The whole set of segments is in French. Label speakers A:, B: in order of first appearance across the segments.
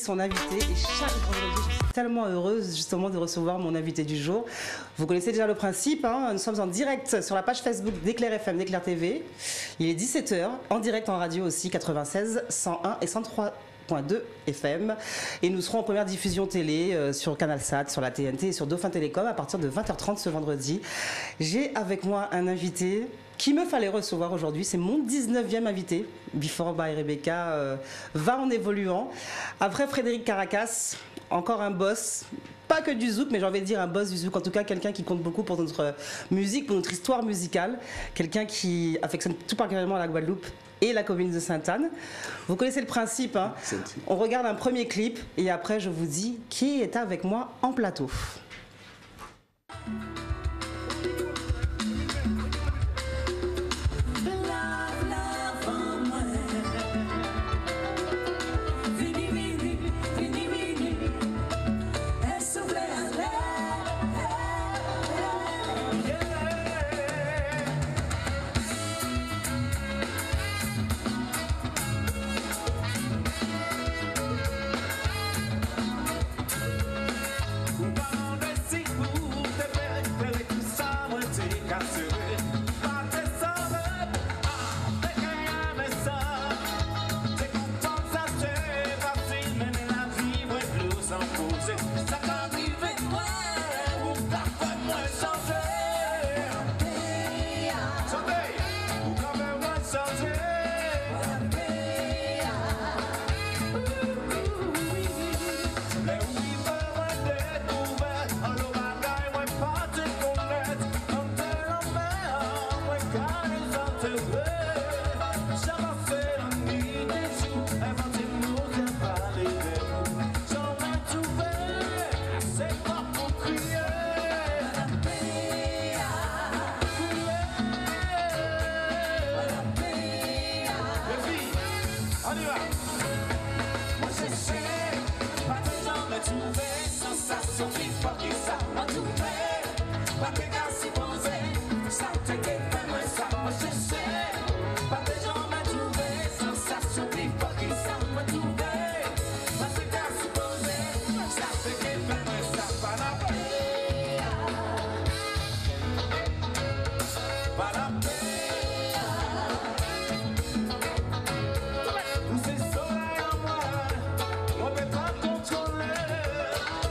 A: son invité et chaque vendredi, je suis tellement heureuse justement de recevoir mon invité du jour. Vous connaissez déjà le principe, hein, nous sommes en direct sur la page Facebook d'Éclair FM, d'Éclair TV. Il est 17 h, en direct en radio aussi, 96, 101 et 103.2 FM. Et nous serons en première diffusion télé sur CanalSat, sur la TNT et sur Dauphin Télécom à partir de 20 h 30 ce vendredi. J'ai avec moi un invité qu'il me fallait recevoir aujourd'hui. C'est mon 19e invité. Before by Rebecca va en évoluant. Après Frédéric Caracas, encore un boss. Pas que du zouk, mais j'ai envie de dire un boss du zouk. En tout cas, quelqu'un qui compte beaucoup pour notre musique, pour notre histoire musicale. Quelqu'un qui affectionne tout particulièrement la Guadeloupe et la commune de Sainte-Anne. Vous connaissez le principe, hein. On regarde un premier clip et après, je vous dis qui est avec moi en plateau.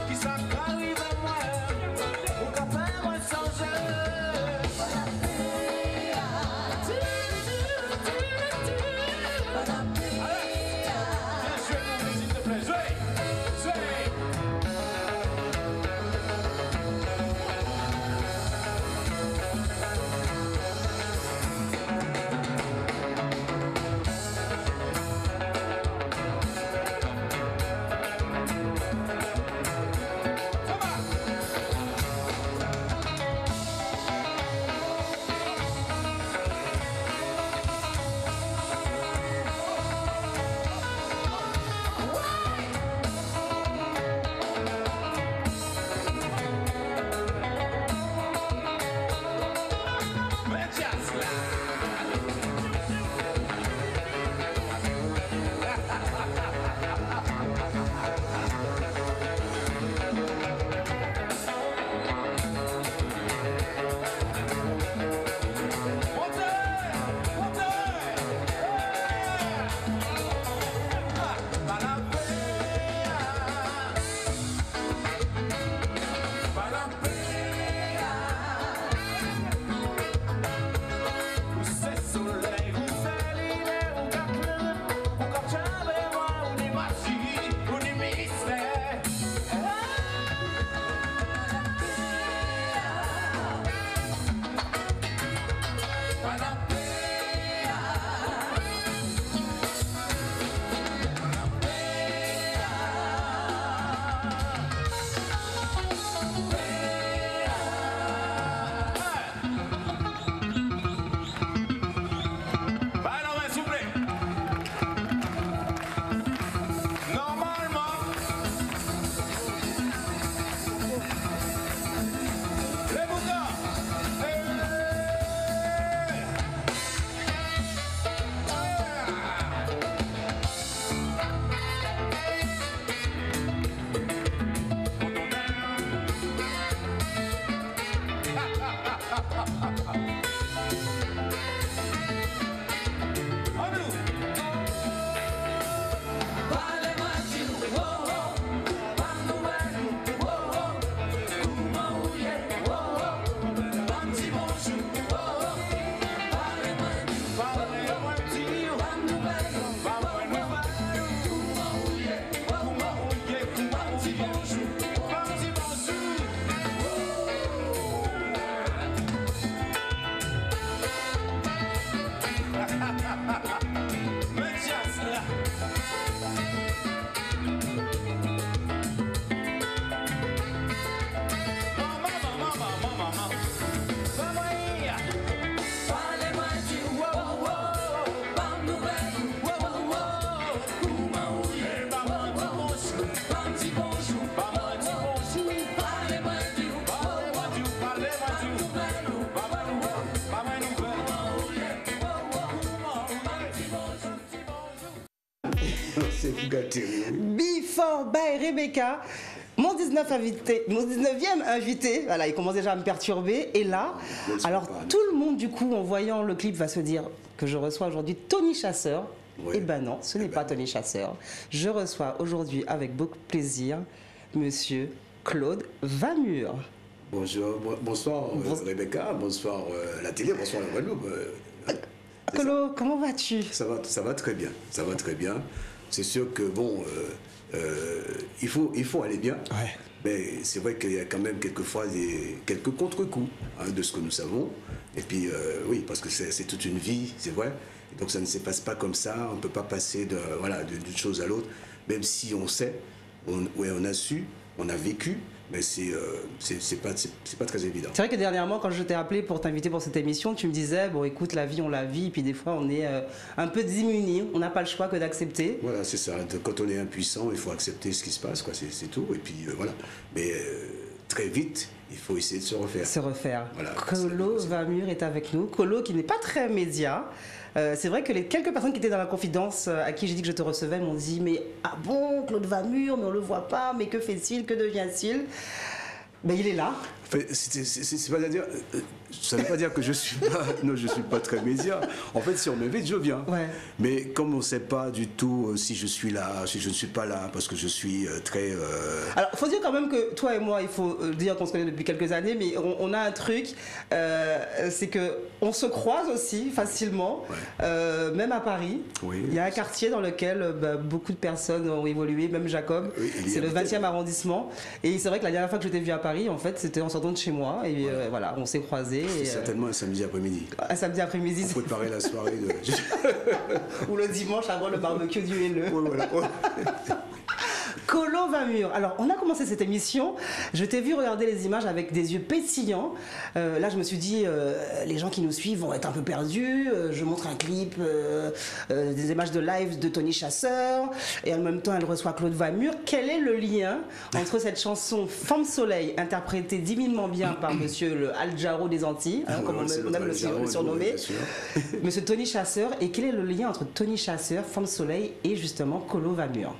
B: Qui ça arrive à moi, ou qu'à faire moi changer. C'est vous gâter.
A: Before by Rebecca. Mon 19e invité, voilà, il commence déjà à me perturber. Et là, alors tout le monde, du coup, en voyant le clip, va se dire que je reçois aujourd'hui Tony Chasseur.
B: Oui.
A: Eh ben non, ce n'est pas Tony Chasseur. Je reçois aujourd'hui, avec beaucoup de plaisir, monsieur Claude Vamur.
B: Bonjour, bonsoir Rebecca, bonsoir la télé, bonsoir la Guadeloupe.
A: Claude, comment vas-tu?
B: Ça va très bien, ça va très bien. C'est sûr que bon, il faut aller bien,
A: Ouais.
B: mais c'est vrai qu'il y a quand même quelquefois quelques contre-coups de ce que nous savons. Et puis oui, parce que c'est toute une vie, c'est vrai. Et donc ça ne se passe pas comme ça, on ne peut pas passer d'une chose à l'autre, même si on sait, on a su, on a vécu. Mais c'est pas très évident.
A: C'est vrai que dernièrement, quand je t'ai appelé pour t'inviter pour cette émission, tu me disais, bon écoute, la vie, on la vit, et puis des fois, on est un peu démunis, on n'a pas le choix que d'accepter.
B: Voilà, c'est ça. Quand on est impuissant, il faut accepter ce qui se passe, quoi. C'est tout. Et puis voilà. Mais très vite, il faut essayer de se refaire.
A: Se refaire.
B: Voilà,
A: Colo Vamur est avec nous. Colo qui n'est pas très média. C'est vrai que les quelques personnes qui étaient dans la confidence à qui j'ai dit que je te recevais m'ont dit mais ah bon, Claude Vamur, mais on le voit pas, mais que fait-il, que devient-il? Ben il est là.
B: Enfin, c'est pas à dire, ça ne veut pas dire que je suis pas très média. En fait, si on m'invite, je viens.
A: Ouais.
B: Mais comme on ne sait pas du tout si je suis là, si je ne suis pas là, parce que je suis très.
A: Alors, il faut dire quand même que toi et moi, il faut dire qu'on se connaît depuis quelques années, mais on a un truc, c'est que on se croise aussi facilement, même à Paris.
B: Oui.
A: Il y a un quartier dans lequel beaucoup de personnes ont évolué, même Jacob.
B: Oui,
A: c'est le 20e arrondissement. Et c'est vrai que la dernière fois que je t'ai vu à Paris, en fait, c'était en sortant de chez moi. Et voilà, on s'est croisés.
B: C'est certainement un samedi après-midi.
A: Un samedi après-midi.
B: Pour préparer la soirée de.
A: Ou le dimanche avant le barbecue du haineux.
B: Ouais, voilà.
A: Colo Vamur. Alors, on a commencé cette émission. Je t'ai vu regarder les images avec des yeux pétillants. Là, je me suis dit, les gens qui nous suivent vont être un peu perdus. Je montre un clip, des images de live de Tony Chasseur. Et en même temps, elle reçoit Claude Vamur. Quel est le lien entre cette chanson Femme Soleil, interprétée divinement bien par monsieur le Al Jarreau des Antilles, comme on aime le surnommer, monsieur Tony Chasseur, et quel est le lien entre Tony Chasseur, Femme Soleil et justement Colo Vamur?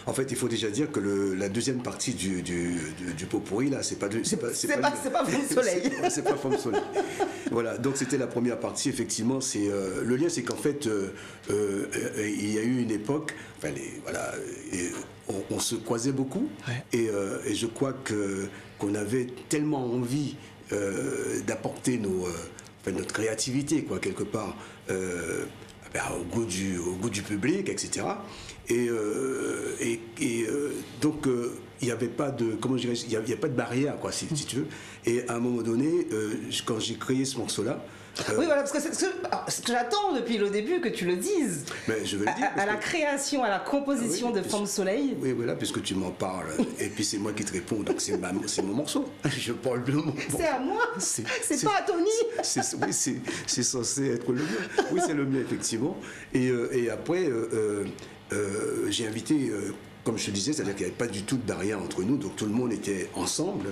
B: En fait, il faut déjà dire que la deuxième partie du pot pourri, là, c'est pas
A: Femme Soleil.
B: C'est pas Femme Soleil. Voilà, donc c'était la première partie, effectivement. Le lien, c'est qu'en fait, il y a eu une époque, enfin, on se croisait beaucoup, et je crois qu'on avait tellement envie d'apporter notre créativité, quoi, quelque part, au goût du public, etc. Donc il n'y avait pas de, comment je dirais, il y avait pas de barrière, quoi, si tu veux. Et à un moment donné, quand j'ai créé ce morceau-là.
A: Oui, voilà, parce que c'est ce que j'attends depuis le début que tu le dises.
B: Mais je veux le dire.
A: À la création, à la composition de Femme Soleil.
B: Oui, voilà, puisque tu m'en parles. Et puis c'est moi qui te réponds, donc c'est mon morceau. Je parle de mon.
A: C'est à moi. C'est pas à Tony.
B: Oui, c'est censé être le mien. Oui, c'est le mien, effectivement. Et après, j'ai invité, comme je te disais, c'est-à-dire qu'il n'y avait pas du tout de barrière entre nous, donc tout le monde était ensemble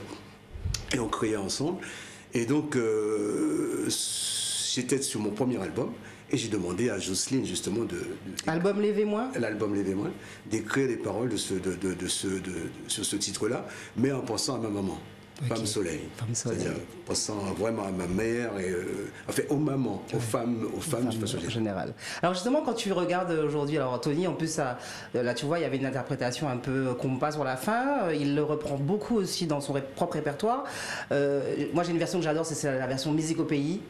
B: et on créait ensemble. Et donc, j'étais sur mon premier album et j'ai demandé à Jocelyne, justement,
A: Album Levez-moi.
B: L'album Levez-moi, d'écrire les paroles sur ce titre-là, mais en pensant à ma maman. Okay. Femme Soleil. C'est-à-dire pensant vraiment à ma mère et enfin aux mamans, aux femmes de façon
A: générale. Alors justement, quand tu regardes aujourd'hui, alors Tony, en plus là tu vois, il y avait une interprétation un peu qu'on passe sur la fin. Il le reprend beaucoup aussi dans son propre répertoire. Moi, j'ai une version que j'adore, c'est la version Musique au pays,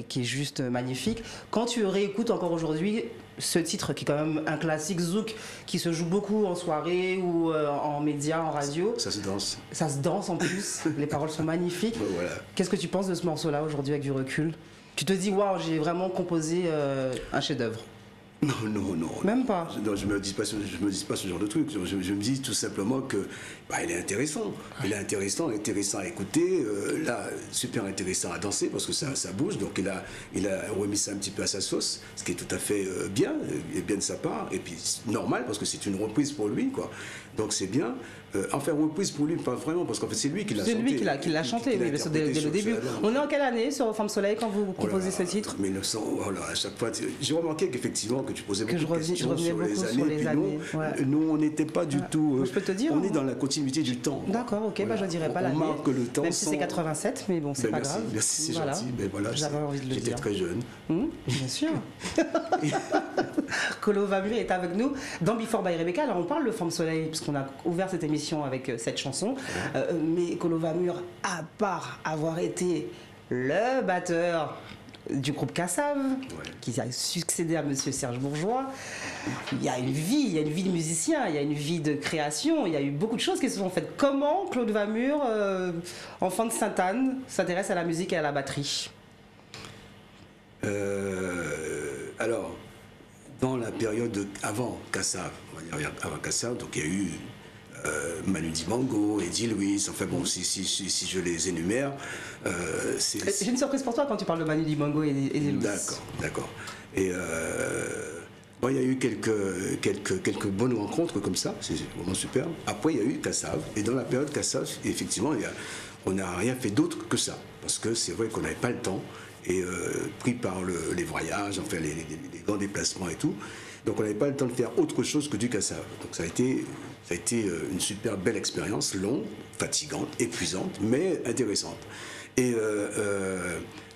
A: qui est juste magnifique. Quand tu réécoutes encore aujourd'hui ce titre qui est quand même un classique zouk qui se joue beaucoup en soirée ou en médias, en radio.
B: Ça se danse.
A: Ça se danse en plus, les paroles sont magnifiques.
B: Voilà.
A: Qu'est-ce que tu penses de ce morceau-là aujourd'hui avec du recul? Tu te dis, waouh, j'ai vraiment composé un chef-d'œuvre?
B: Non.
A: Même pas.
B: Non, je me dis pas ce genre de truc. Je me dis tout simplement que il est intéressant. Il est intéressant à écouter. Là, super intéressant à danser parce que ça bouge. Donc il a remis ça un petit peu à sa sauce, ce qui est tout à fait bien, et bien de sa part. Et puis normal parce que c'est une reprise pour lui, quoi. Donc c'est bien. Enfin, reprise pour lui, pas vraiment, parce qu'en fait c'est lui qui l'a chanté.
A: C'est lui qui l'a chanté, oui, dès le début. On est en quelle année sur Femme Soleil quand vous composez ce titre?
B: 1900, voilà, à chaque fois. J'ai remarqué qu'effectivement, que tu posais beaucoup
A: je
B: de questions sur les années.
A: Sur les années.
B: Nous, on n'était pas du tout...
A: je peux te dire.
B: On est dans la continuité du temps.
A: D'accord, ok, voilà. Je ne dirais pas l'année.
B: On marque le temps.
A: Même si c'est 87, mais bon, c'est pas grave.
B: Merci, c'est gentil. Mais voilà,
A: j'avais envie de le dire.
B: J'étais très jeune.
A: Bien sûr. Colo Va Mûr est avec nous dans Before by Rebecca. Alors on parle de Forme Soleil, puisqu'on a ouvert cette émission avec cette chanson. Mais Colo Va Mûr, à part avoir été le batteur du groupe Kassav, qui a succédé à Monsieur Serge Bourgeois, il y a une vie de musicien, il y a une vie de création, il y a eu beaucoup de choses qui se sont faites. Comment Claude Va Mûr, enfant de Sainte-Anne, s'intéresse à la musique et à la batterie?
B: Alors, dans la période avant Kassav, donc il y a eu Manu Dibango, Eddie Louis, enfin bon, si je les énumère,
A: j'ai une surprise pour toi quand tu parles de Manu Dibango et Eddie Louis.
B: D'accord. Et bon, il y a eu quelques bonnes rencontres comme ça, c'est vraiment super. Après, il y a eu Kassav, et dans la période Kassav, effectivement, on n'a rien fait d'autre que ça, parce que c'est vrai qu'on n'avait pas le temps, et pris par les voyages, enfin les grands déplacements et tout. Donc on n'avait pas le temps de faire autre chose que du Kassav. Donc ça a été une super belle expérience, longue, fatigante, épuisante, mais intéressante. Et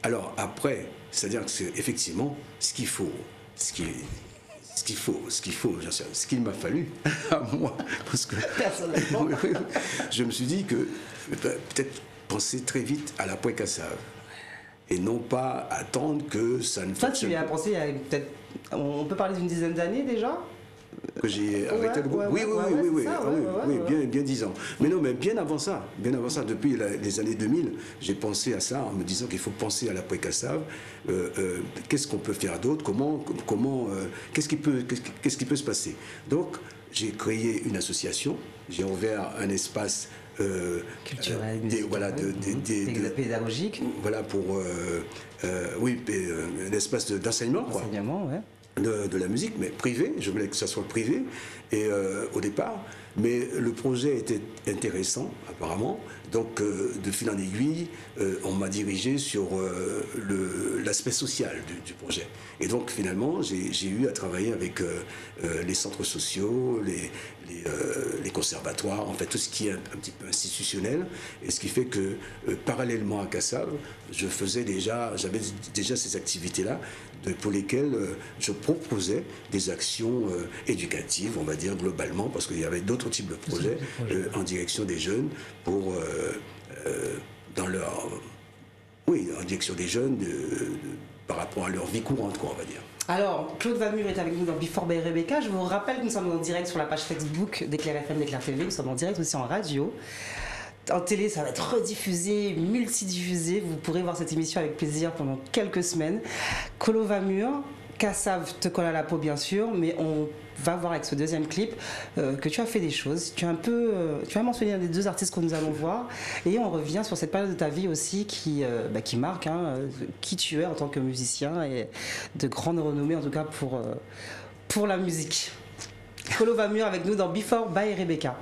B: alors après, c'est-à-dire que effectivement, ce qu'il m'a fallu à moi, parce que personnellement, je me suis dit que peut-être penser très vite à l'après Kassav. Et non pas attendre que ça ne fonctionne.
A: Toi, tu y as pensé il y a peut-être, on peut parler d'une dizaine d'années déjà?
B: Que j'ai arrêté le groupe. Oui, bien 10 ans. Mais non, mais bien avant ça, depuis les années 2000, j'ai pensé à ça en me disant qu'il faut penser à l'après Kassav. Qu'est-ce qu'on peut faire d'autre? Qu'est-ce qui peut se passer? Donc, j'ai créé une association, j'ai ouvert un espace
A: culturel,
B: pédagogique. Voilà, pour un espace d'enseignement, quoi.
A: Ouais.
B: De la musique, mais privé. Je voulais que ça soit privé et au départ. Mais le projet était intéressant, apparemment. Donc, de fil en aiguille, on m'a dirigé sur l'aspect social du projet. Et donc, finalement, j'ai eu à travailler avec les centres sociaux, les conservatoires, en fait, tout ce qui est un petit peu institutionnel. Et ce qui fait que, parallèlement à Kassav, j'avais déjà ces activités-là pour lesquelles je proposais des actions éducatives, on va dire globalement, parce qu'il y avait d'autres types de projets en direction des jeunes pour en direction des jeunes par rapport à leur vie courante, quoi, on va dire.
A: Alors, Claude Va Mûr est avec nous dans Before by Rebecca. Je vous rappelle que nous sommes en direct sur la page Facebook d'Éclair FM, d'Éclair TV. Nous sommes en direct aussi en radio. En télé, ça va être rediffusé, multidiffusé. Vous pourrez voir cette émission avec plaisir pendant quelques semaines. Colo Va Mûr, Kassav te colle à la peau, bien sûr, mais on va voir avec ce deuxième clip que tu as fait des choses. Tu as mentionné un des deux artistes que nous allons voir, et on revient sur cette période de ta vie aussi qui marque qui tu es en tant que musicien, et de grande renommée en tout cas pour la musique. Colo Va Mûr avec nous dans Before by Rebecca.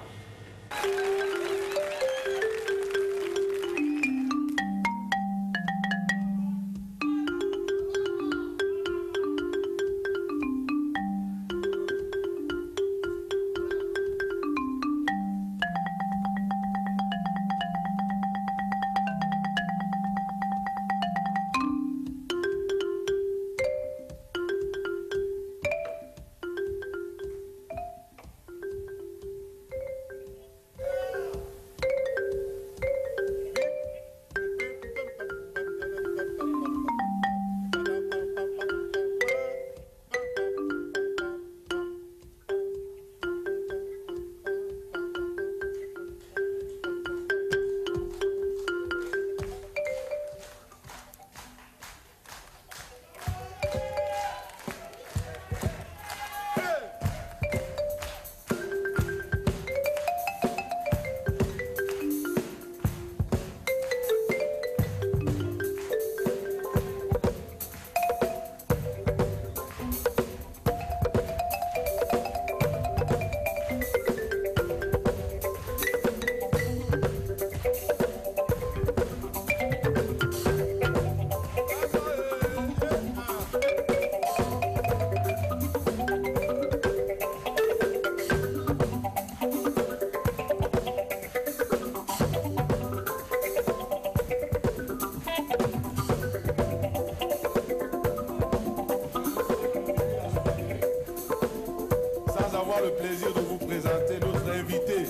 C: avoir le plaisir de vous présenter notre invité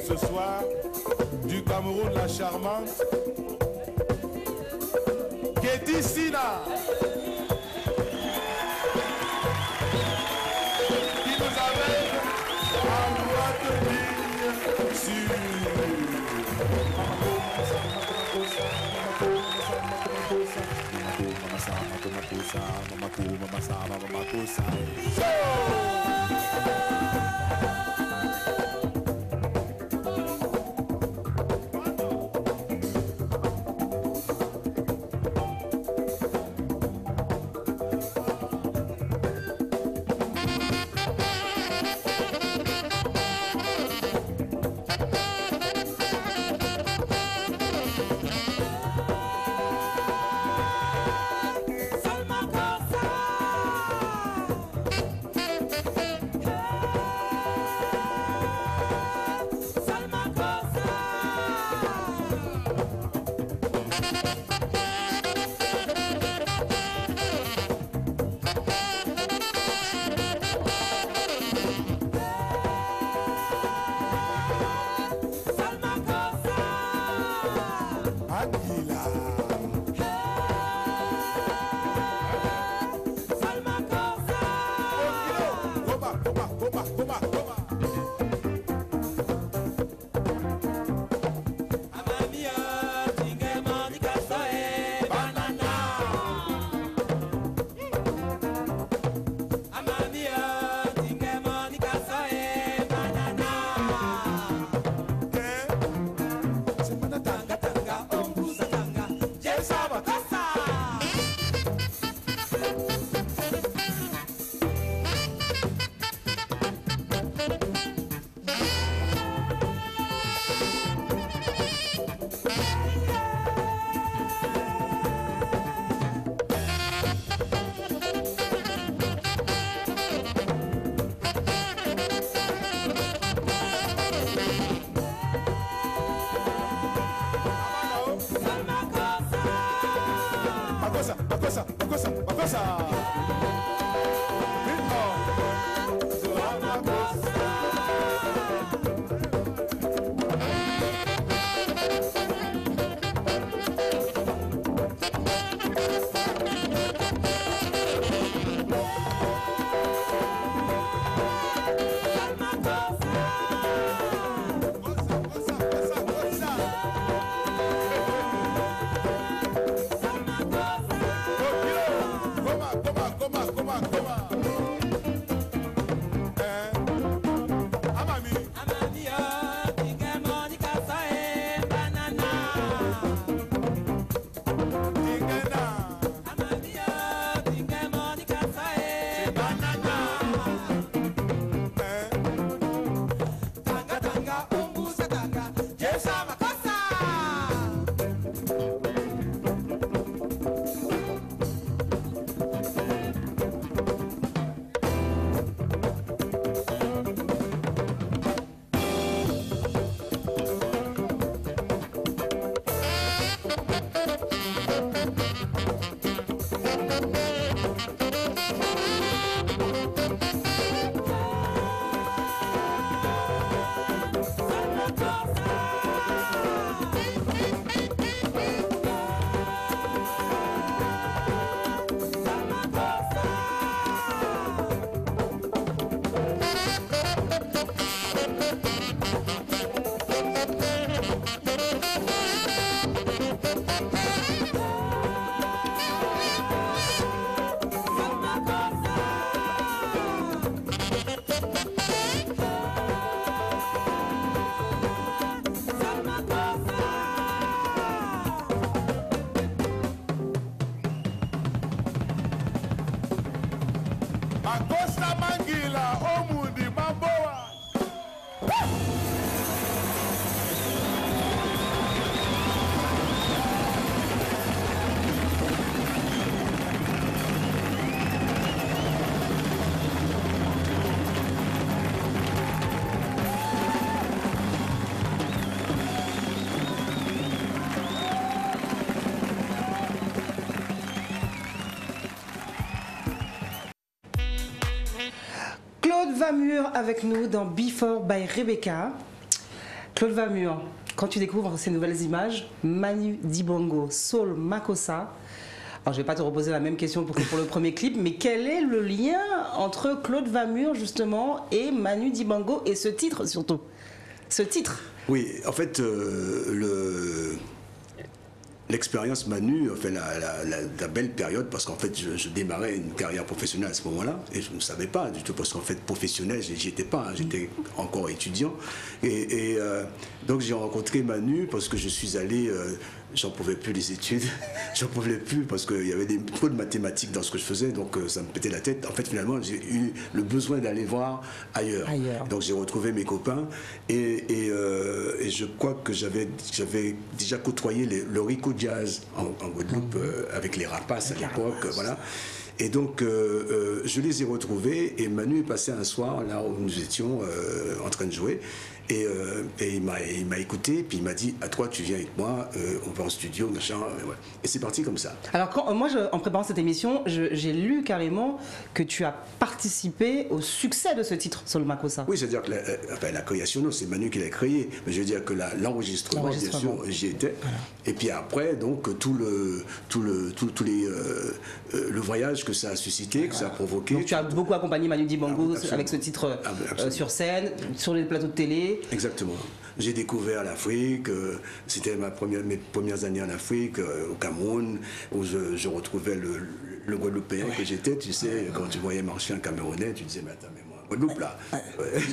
C: ce soir du Cameroun, la charmante Kéti Sina, qui nous amène en droite ligne sur
A: Vamur avec nous dans Before by Rebecca. Claude Vamur, quand tu découvres ces nouvelles images, Manu Dibango, Soul Makossa. Alors, je ne vais pas te reposer la même question pour le premier clip, mais quel est le lien entre Claude Vamur, justement, et Manu Dibango, et ce titre, surtout? Ce titre.
B: Oui, en fait, l'expérience Manu, enfin, la belle période, parce qu'en fait, je démarrais une carrière professionnelle à ce moment-là, et je ne savais pas du tout, parce qu'en fait, professionnel, j'y étais pas, hein, j'étais encore étudiant. Et donc, j'ai rencontré Manu parce que je suis allé, j'en pouvais plus des études, j'en pouvais plus parce qu'il y avait trop de mathématiques dans ce que je faisais, donc ça me pétait la tête. En fait, finalement, j'ai eu le besoin d'aller voir ailleurs. Donc, j'ai retrouvé mes copains, et je crois que j'avais déjà côtoyé le Rico Jazz en Guadeloupe avec les Rapaces à l'époque, voilà. Et donc, je les ai retrouvés, et Manu est passé un soir là où nous étions en train de jouer, et il m'a écouté, puis il m'a dit: à toi, tu viens avec moi, on va en studio, machin, ouais. Et c'est parti comme ça.
A: Alors, en préparant cette émission, j'ai lu carrément que tu as participé au succès de ce titre, Soul Makossa.
B: Oui, c'est-à-dire que la création, non, c'est Manu qui l'a créé, mais je veux dire que l'enregistrement, bien sûr, j'y étais. Voilà. Et puis après, donc, le voyage que ça a suscité, que ça a provoqué.
A: Donc tu as beaucoup accompagné Manu Dibango avec ce titre sur scène, sur les plateaux de télé. Exactement.
B: J'ai découvert l'Afrique, c'était mes premières années en Afrique, au Cameroun, où je retrouvais le Guadeloupéen que j'étais, tu sais, quand tu voyais marcher un Camerounais, tu disais: mais attends, mais moi, Guadeloupe là.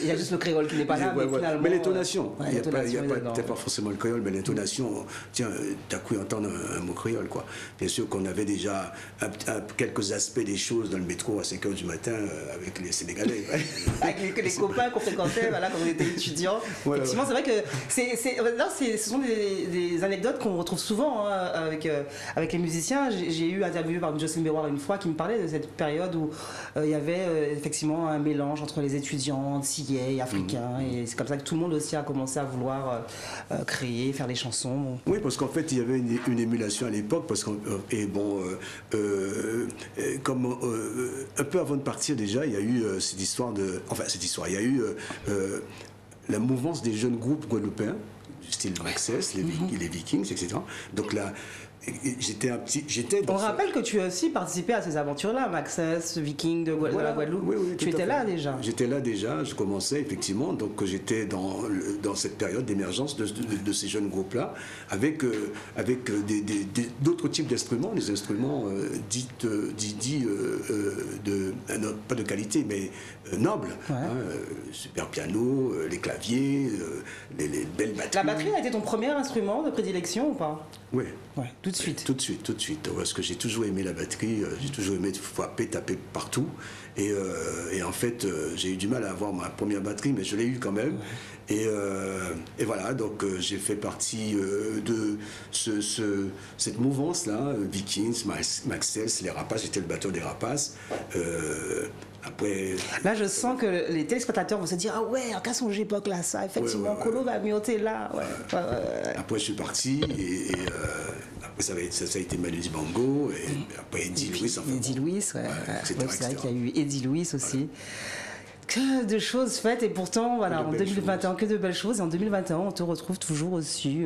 A: Il y a juste le créole qui n'est pas là, mais finalement...
B: Mais l'intonation, il n'y a peut-être pas forcément le créole, mais l'intonation, tiens, t'as cru entendre un mot créole, quoi. Bien sûr qu'on avait déjà quelques aspects des choses dans le métro à 5h du matin avec les Sénégalais.
A: Avec les copains qu'on fréquentait, voilà, quand on était étudiants. Voilà, effectivement, c'est vrai que ce sont des anecdotes qu'on retrouve souvent, hein, avec les musiciens. J'ai eu interviewé par Jocelyne Béroir une fois qui me parlait de cette période où il y avait effectivement un mélange entre les étudiants antillais et africains, et c'est comme ça que tout le monde aussi a commencé à vouloir créer, faire des chansons.
B: Oui, parce qu'en fait il y avait une émulation à l'époque, parce comme un peu avant de partir déjà, il y a eu il y a eu la mouvance des jeunes groupes guadeloupéens du style Maxès, les Vikings, etc. Donc là,
A: on rappelle que tu as aussi participé à ces aventures-là, Maxès, Viking de la Guadeloupe.
B: Oui,
A: tu étais là déjà.
B: J'étais là déjà, je commençais effectivement, donc j'étais dans cette période d'émergence de ces jeunes groupes-là, avec d'autres types d'instruments, des instruments dits pas de qualité, mais nobles. Ouais. Hein, super piano, les claviers, les belles batteries.
A: La batterie a été ton premier instrument de prédilection ou pas?
B: Oui.
A: Ouais, tout de suite.
B: Tout de suite. Parce que j'ai toujours aimé la batterie, j'ai toujours aimé frapper, taper partout. Et en fait, j'ai eu du mal à avoir ma première batterie, mais je l'ai eu quand même. Ouais. Et voilà, donc j'ai fait partie de cette mouvance-là, Vikings, Maxès, les Rapaces, j'étais le batteur des Rapaces. Après,
A: là, je sens que les téléspectateurs vont se dire: ah ouais, qu'à son époque là, ça, effectivement, Colo va miauter là. Ouais.
B: Après, je suis parti et après, ça a été Manu Dibango, et après Eddie Louis.
A: Eddie Louis, c'est vrai qu'il y a eu Eddie Louis aussi. Que de choses faites, et pourtant, voilà, en 2021, que de belles choses. Et en 2021, on te retrouve toujours aussi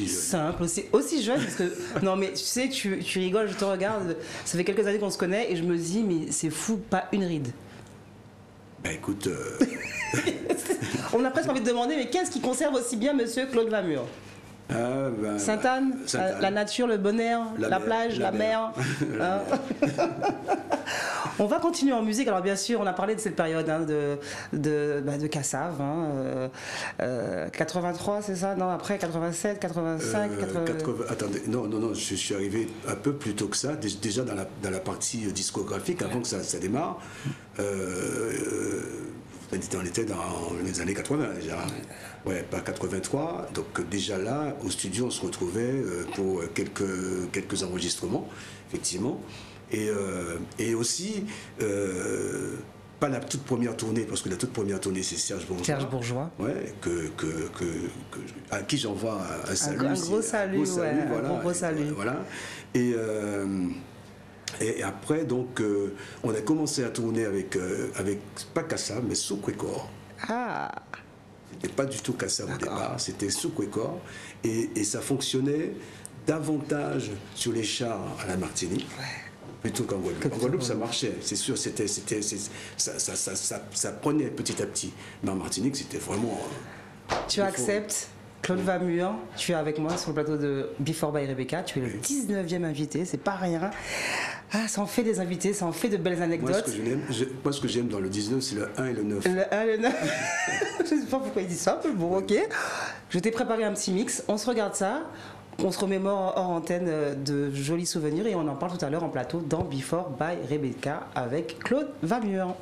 A: simple, aussi jeune. Parce que, non, mais tu sais, tu rigoles, je te regarde. Ça fait quelques années qu'on se connaît, et je me dis: mais c'est fou, pas une ride.
B: Ben écoute.
A: On a presque envie de demander: mais qu'est-ce qui conserve aussi bien monsieur Claude Vamur? Sainte-Anne, la nature, le bonheur, la plage, la mer. Hein. On va continuer en musique. Alors bien sûr, on a parlé de cette période, hein, de Kassav. Hein, 83, c'est ça? Non, après 87, 85, 80...
B: Attendez, non, je suis arrivé un peu plus tôt que ça, déjà dans la partie discographique, avant que ça démarre. On était dans les années 80 déjà. Ouais, pas 83. Donc déjà là, au studio, on se retrouvait pour quelques enregistrements, effectivement. Et aussi, pas la toute première tournée, parce que la toute première tournée, c'est Serge Bourgeois. Ouais, à qui j'envoie un salut.
A: Un gros salut,
B: voilà.
A: Un gros salut.
B: Voilà. Et après, donc, on a commencé à tourner avec pas Kassav, mais Soukwekor.
A: Ah.
B: C'était pas du tout Kassav au départ, c'était Soukwekor. Et ça fonctionnait davantage sur les chars à la Martinique. Plutôt qu'en Guadeloupe. En Guadeloupe, ça marchait, c'est sûr, ça prenait petit à petit. Mais en Martinique, c'était vraiment...
A: Tu acceptes, Claude Vamur, tu es avec moi sur le plateau de Before by Rebecca, tu es le 19e invité, c'est pas rien. Ah, ça en fait des invités, ça en fait de belles anecdotes.
B: Moi, ce que j'aime dans le 19, c'est le 1 et le 9.
A: Le 1 et le 9. Je ne sais pas pourquoi il dit ça, mais bon, ok. Je t'ai préparé un petit mix, on se regarde ça. On se remémore hors antenne de jolis souvenirs et on en parle tout à l'heure en plateau dans Before by Rebecca avec Claude Vamur.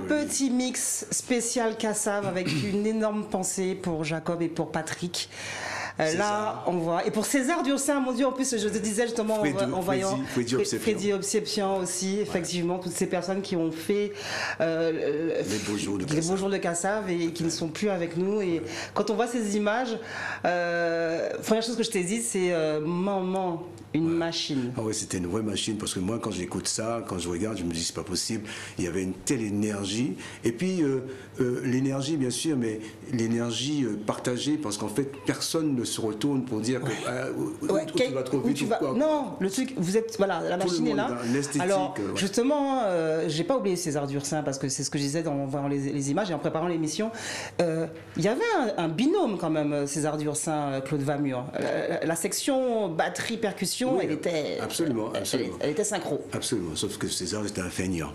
A: Petit mix spécial Kassav avec une énorme pensée pour Jacob et pour Patrick. Là, on voit. Et pour César Dursin, mon Dieu, en plus, je te disais justement en voyant Freddy Obseption aussi, effectivement, toutes ces personnes qui ont fait les beaux jours de Kassav et qui ne sont plus avec nous. Et quand on voit ces images, première chose que je t'ai dit, c'est maman, une machine.
B: Ah ouais, c'était une vraie machine parce que moi, quand j'écoute ça, quand je regarde, je me dis c'est pas possible. Il y avait une telle énergie. Et puis l'énergie, bien sûr, mais l'énergie partagée parce qu'en fait, personne ne se retourne pour dire que tu vas trop vite ou quoi.
A: Non, le truc, vous êtes, voilà, la machine est là. Alors, justement, j'ai pas oublié César Dursin parce que c'est ce que je disais en voyant les images et en préparant l'émission. Il y avait un binôme quand même, César Dursin, Claude Vamur. La section batterie percussion, elle était
B: absolument.
A: Elle était synchro.
B: Absolument, sauf que César était un feignant.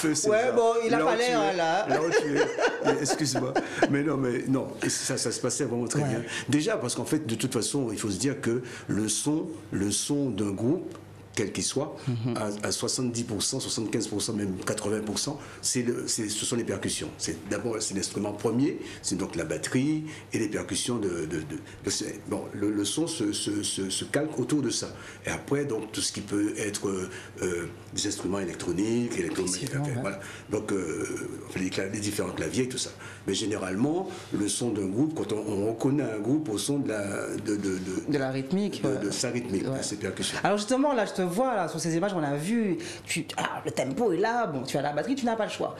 A: Ouais, bon, il a pas l'air là.
B: Excuse-moi. Mais non, ça se passait vraiment très bien. Déjà, parce qu'en fait, de toute façon, il faut se dire que le son d'un groupe, quel qu'il soit, à 70%, 75%, même 80%, ce sont les percussions. D'abord, c'est l'instrument premier, c'est donc la batterie et les percussions bon, le son se calque autour de ça. Et après, donc, tout ce qui peut être des instruments électroniques, voilà. Donc, les différents claviers et tout ça. Mais généralement, le son d'un groupe, quand on reconnaît un groupe au son de
A: la rythmique.
B: De sa rythmique, de ses percussions.
A: Alors justement, là, je te vois, là, sur ces images, on a vu, le tempo est là, bon, tu as la batterie, tu n'as pas le choix.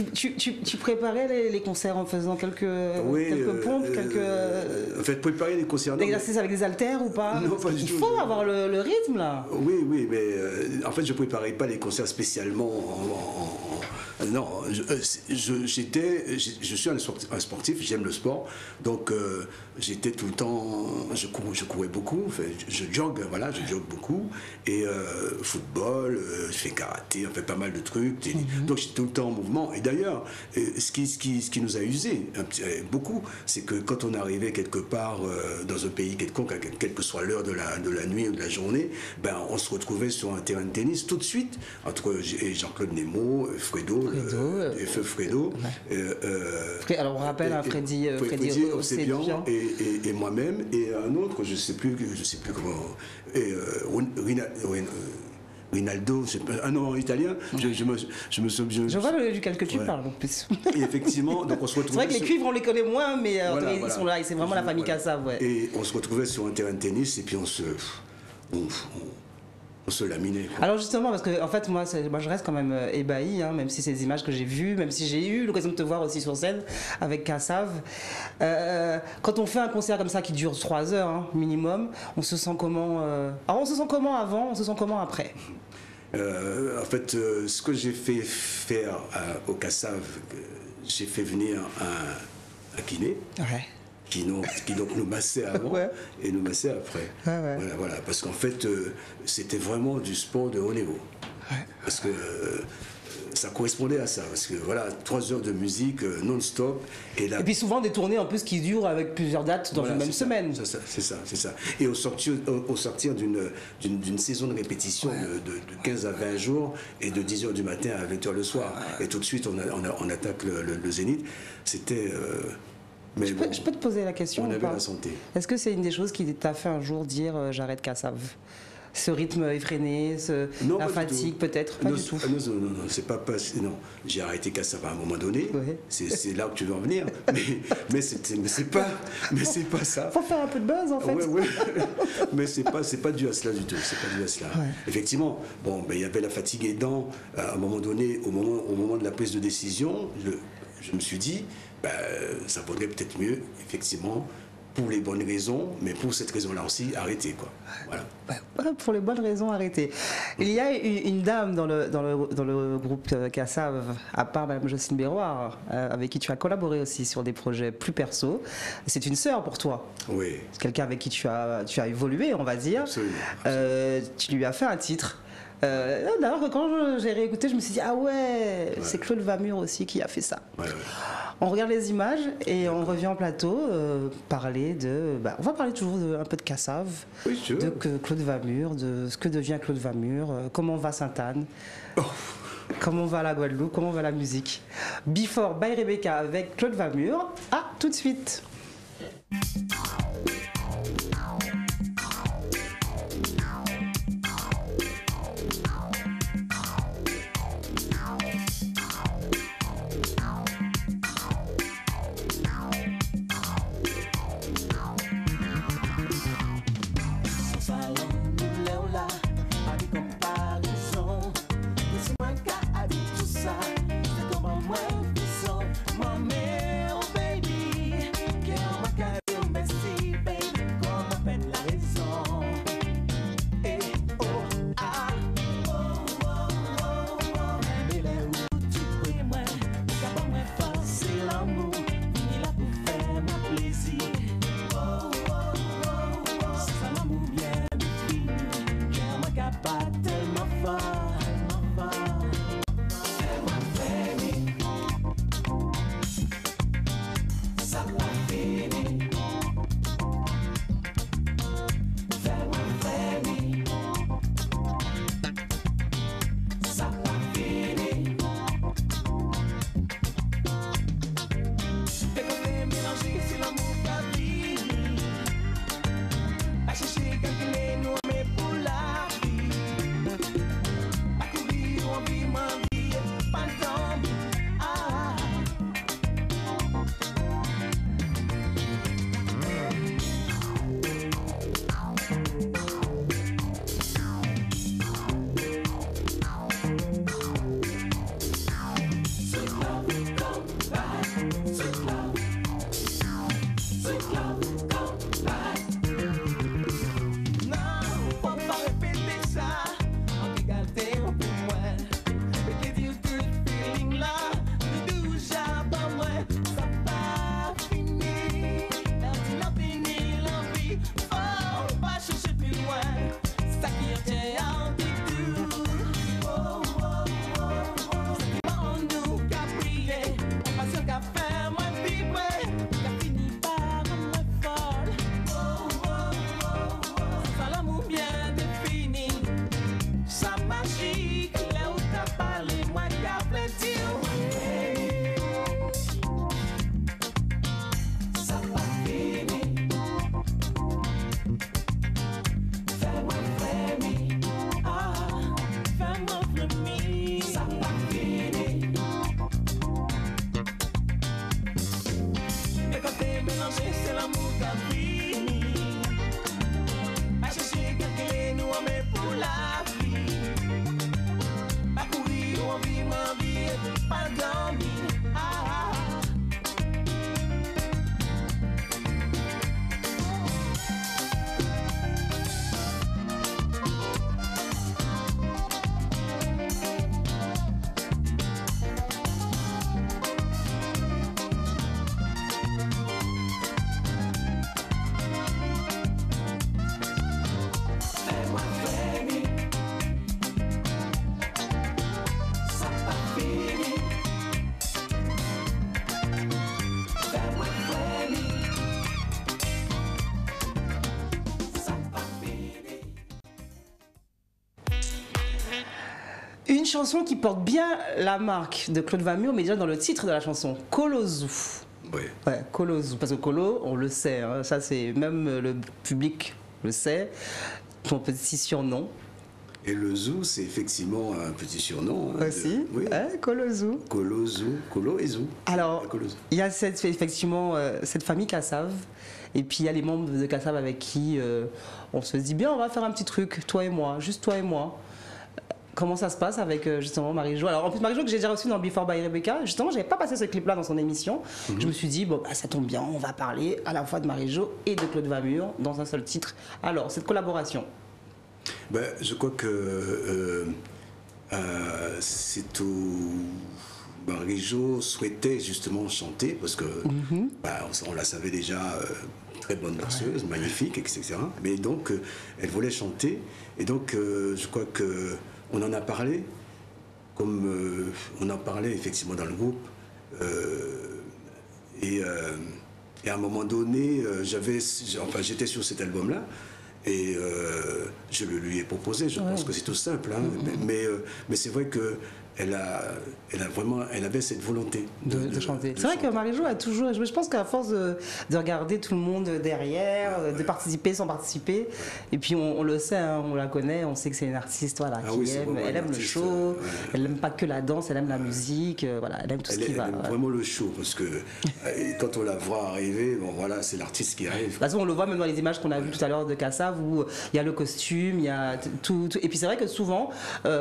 A: Tu préparais les concerts en faisant quelques pompes,
B: En fait, préparer les concerts...
A: D'exercices avec des haltères ou pas?
B: Non, pas du tout.
A: Il faut avoir le rythme, là.
B: Oui, mais en fait, je préparais pas les concerts spécialement non, je suis un sportif, j'aime le sport, donc j'étais tout le temps, je courais beaucoup, enfin, je jogue beaucoup, et football, je fais karaté, on fait pas mal de trucs, donc j'étais tout le temps en mouvement. Et d'ailleurs, ce qui nous a usé beaucoup, c'est que quand on arrivait quelque part dans un pays quelconque, quelle que soit l'heure de la nuit ou de la journée, ben, on se retrouvait sur un terrain de tennis tout de suite, entre Jean-Claude Nemo, Fredo.
A: Alors on rappelle Freddy
B: Océbian et moi-même et un autre, je sais plus comment, Rinaldo, en italien, je me souviens.
A: Je vois duquel que tu parles en plus.
B: Et effectivement, donc on se retrouvait.
A: C'est vrai que les cuivres on les connaît moins, mais ils sont là et c'est vraiment la famille Kassav. Ouais.
B: Et on se retrouvait sur un terrain de tennis et puis on se laminait.
A: Alors justement, parce que en fait moi je reste quand même ébahi, même si c'est des images que j'ai vues, même si j'ai eu l'occasion de te voir aussi sur scène avec Kassav. Quand on fait un concert comme ça qui dure 3 heures minimum, on se sent comment Alors on se sent comment avant, on se sent comment après?
B: En fait, ce que j'ai fait faire au Kassav, j'ai fait venir un kiné.
A: Ouais.
B: Qui donc nous massait avant et nous massait après. Voilà, parce qu'en fait, c'était vraiment du sport de haut niveau. Parce que ça correspondait à ça. Parce que voilà, 3 heures de musique non-stop. Et
A: puis souvent des tournées en plus qui durent avec plusieurs dates dans une même semaine.
B: C'est ça. Et au sortir d'une saison de répétition de 15 à 20 jours et de 10h du matin à 20h le soir. Et tout de suite, on attaque le Zénith. C'était...
A: Je peux te poser la question.
B: On avait la santé.
A: Est-ce que c'est une des choses qui t'a fait un jour dire j'arrête Kassav? Ce rythme effréné, la fatigue peut-être? Pas du tout.
B: Non, c'est pas non. J'ai arrêté Kassav à un moment donné. C'est là que tu veux en venir. mais c'est pas ça.
A: Faut faire un peu de buzz en fait.
B: Mais c'est pas dû à cela du tout. C'est pas dû à cela. Effectivement, il y avait la fatigue aidant à un moment donné, au moment de la prise de décision. Je me suis dit, ça vaudrait peut-être mieux, effectivement, pour les bonnes raisons, mais pour cette raison-là aussi, arrêter, quoi. Voilà.
A: Pour les bonnes raisons, arrêter. Il y a une dame dans le groupe Kassav, à part Mme Jocelyne Béroir, avec qui tu as collaboré aussi sur des projets plus perso. C'est une sœur pour toi.
B: Oui.
A: C'est quelqu'un avec qui tu as évolué, on va dire.
B: Absolument.
A: Tu lui as fait un titre. D'ailleurs, quand j'ai réécouté, je me suis dit c'est Claude Vamur aussi qui a fait ça. On regarde les images et on revient en plateau parler on va parler toujours un peu de Kassav, de Claude Vamur, de ce que devient Claude Vamur, comment va Sainte-Anne, comment va la Guadeloupe, comment va la musique. Before by Rebecca avec Claude Vamur. Tout de suite.
D: Moi, baby, que
A: Une chanson qui porte bien la marque de Claude Vamur, mais déjà dans le titre de la chanson, Kolozou.
B: Oui.
A: Ouais, Kolozou, parce que Kolo, on le sait, hein, ça c'est même le public le sait, ton petit surnom.
B: Et le Zou, c'est effectivement un petit surnom. Hein,
A: aussi,
B: oui.
A: Kolozou.
B: Kolozou, Kolo et Zou.
A: Alors, il y a effectivement cette famille Kassav, et puis il y a les membres de Kassav avec qui on se dit bien, on va faire un petit truc, toi et moi, juste toi et moi. Comment ça se passe avec justement Marie-Jo? Alors en plus Marie-Jo que j'ai déjà reçu dans Before by Rebecca, justement j'avais pas passé ce clip là dans son émission. Je me suis dit bon bah, ça tombe bien, on va parler à la fois de Marie-Jo et de Claude Vamur dans un seul titre. Alors cette collaboration.
B: Ben, je crois que c'est tout. Marie-Jo souhaitait justement chanter parce que bah, on la savait déjà très bonne danseuse, magnifique, etc. Mais donc elle voulait chanter et donc je crois que on en a parlé, comme on en parlait effectivement dans le groupe. Et à un moment donné, j'étais sur cet album-là. Et je le lui ai proposé, je pense que c'est tout simple. Hein, mais c'est vrai que elle avait cette volonté
A: de chanter. C'est vrai que Marie-Jo a toujours, je pense qu'à force de regarder tout le monde derrière, de participer sans participer, et puis on le sait, hein, on la connaît, on sait que c'est une artiste voilà, elle aime le show, elle n'aime pas que la danse, elle aime la musique, voilà, elle aime tout ce qui va.
B: Elle aime vraiment le show, parce que quand on la voit arriver, bon voilà, c'est l'artiste qui arrive. De toute
A: façon, on le voit même dans les images qu'on a vues tout à l'heure de Kassav, où il y a le costume, il y a tout. Et puis c'est vrai que souvent,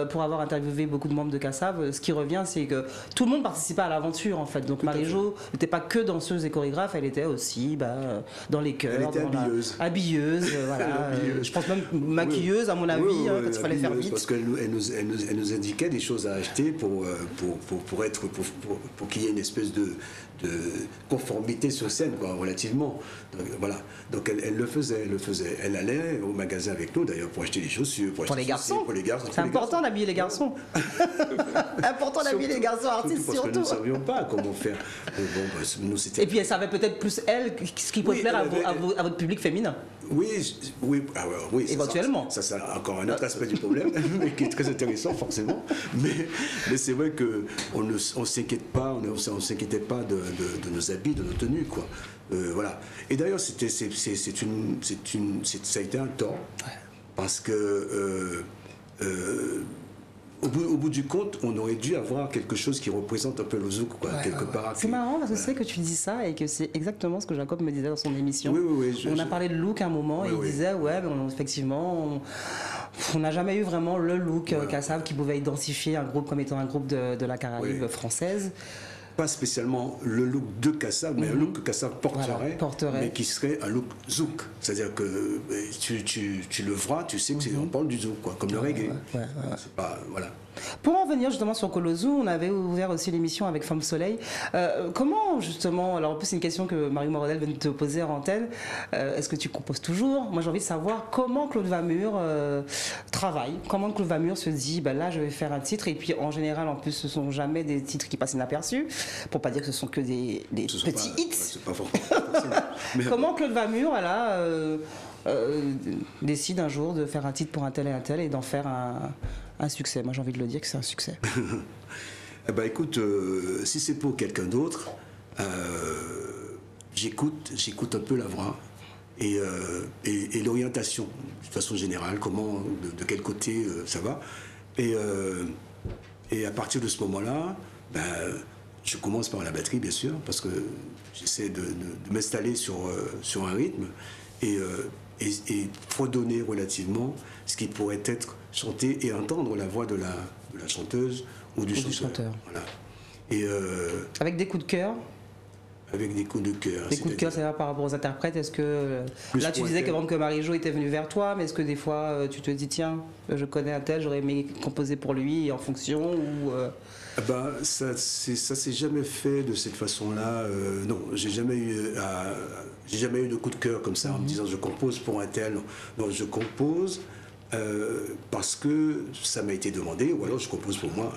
A: pour avoir interviewé beaucoup de membres de Kassav, ce qui revient, c'est que tout le monde participait à l'aventure en fait. Donc Marie-Jo n'était pas que danseuse et chorégraphe, elle était aussi dans les chœurs,
B: elle était
A: habilleuse, voilà. Je pense même maquilleuse à mon avis, quand il fallait faire vite.
B: Parce qu'elle nous indiquait des choses à acheter pour qu'il y ait une espèce de conformité sur scène, quoi, relativement. Donc, voilà. Donc elle le faisait. Elle allait au magasin avec nous d'ailleurs pour acheter des chaussures.
A: Pour les garçons. C'est important d'habiller les garçons. Important d'habiller les garçons artistes,
B: parce
A: surtout.
B: Que nous ne savions pas comment faire.
A: Et puis elle savait peut-être plus elle ce qui peut plaire à votre public féminin.
B: Oui, éventuellement. Ça, c'est encore un autre aspect du problème, mais qui est très intéressant forcément. Mais c'est vrai qu'on ne s'inquiète pas, on s'inquiétait pas de nos habits, de nos tenues, quoi. Voilà. Et d'ailleurs, ça a été un tort, parce que au bout du compte, on aurait dû avoir quelque chose qui représente un peu le zouk, quoi, quelque part.
A: C'est marrant parce que c'est que tu dis ça et que c'est exactement ce que Jacob me disait dans son émission. On a parlé de look à un moment et il disait effectivement, on n'a jamais eu vraiment le look Kassav qui pouvait identifier un groupe comme étant un groupe de la Caraïbe française.
B: Pas spécialement le look de Kassav, mais un look que Kassav porterait, mais qui serait un look zouk. C'est-à-dire que tu le vois, tu sais qu'on parle du zouk, quoi, comme le reggae. C'est pas, voilà.
A: Pour en venir justement sur Kolozou, on avait ouvert aussi l'émission avec Femme Soleil. Comment justement, alors en plus c'est une question que Mario Morodel vient de te poser en antenne, est-ce que tu composes toujours? Moi j'ai envie de savoir comment Claude Vamur travaille, comment Claude Vamur se dit, là je vais faire un titre, et puis en général en plus ce sont jamais des titres qui passent inaperçus, pour pas dire que ce sont que des petits hits.
B: C'est pas forcément.
A: Comment Claude Vamur décide un jour de faire un titre pour un tel et d'en faire un succès? Moi j'ai envie de le dire que c'est un succès.
B: Écoute, si c'est pour quelqu'un d'autre, j'écoute un peu la voix et l'orientation de façon générale, comment, de quel côté ça va, et à partir de ce moment-là, je commence par la batterie bien sûr, parce que j'essaie de m'installer sur un rythme et fredonner relativement ce qui pourrait être chanté et entendre la voix de la chanteuse ou du chanteur. Voilà. Et
A: avec des coups de cœur.
B: Avec des coups de cœur.
A: Des coups de cœur, c'est-à-dire par rapport aux interprètes. Est-ce que là tu disais que Marie-Jo était venue vers toi, mais est-ce que des fois tu te dis tiens, je connais un tel, j'aurais aimé composer pour lui en fonction ou
B: ça s'est jamais fait de cette façon-là. Non, j'ai jamais eu de coup de cœur comme ça en me disant je compose pour un tel. Non, je compose Parce que ça m'a été demandé, ou alors je compose pour moi.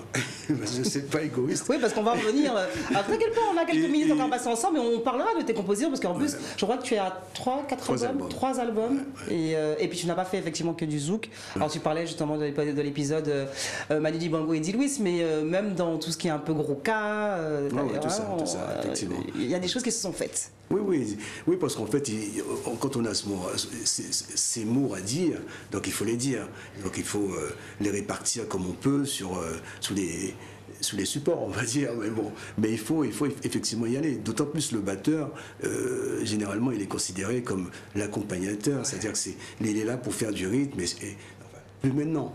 B: Parce que c'est pas égoïste.
A: Oui, parce qu'on va revenir. À quel point on a quelques minutes encore passées ensemble, mais on parlera de tes compositions, parce qu'en plus, je crois que tu es à 3 albums. 3 albums. Et puis tu n'as pas fait effectivement que du zouk. Alors tu parlais justement de l'épisode Manu Dibango et Eddie Louis, mais même dans tout ce qui est un peu gros cas,
B: tout ça, effectivement.
A: Il y a des choses qui se sont faites.
B: Oui, parce qu'en fait, quand on a ces mots à dire, donc il faut les dire. Donc il faut les répartir comme on peut sous les supports, on va dire. Mais il faut effectivement y aller. D'autant plus le batteur, généralement, il est considéré comme l'accompagnateur, c'est-à-dire qu'il est là pour faire du rythme. Plus maintenant.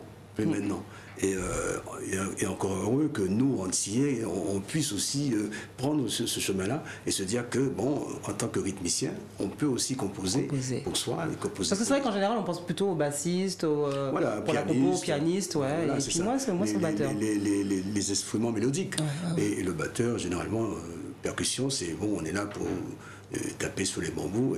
B: Et encore heureux que nous, Antillais, on puisse aussi prendre ce chemin-là et se dire que, bon, en tant que rythmicien, on peut aussi composer. Pour soi.
A: Parce que c'est vrai qu'en général, on pense plutôt au bassiste, pour la compo, au pianiste, et puis moi, c'est le batteur.
B: Les instruments mélodiques. Et le batteur, généralement, percussion, c'est bon, on est là pour taper sur les bambous.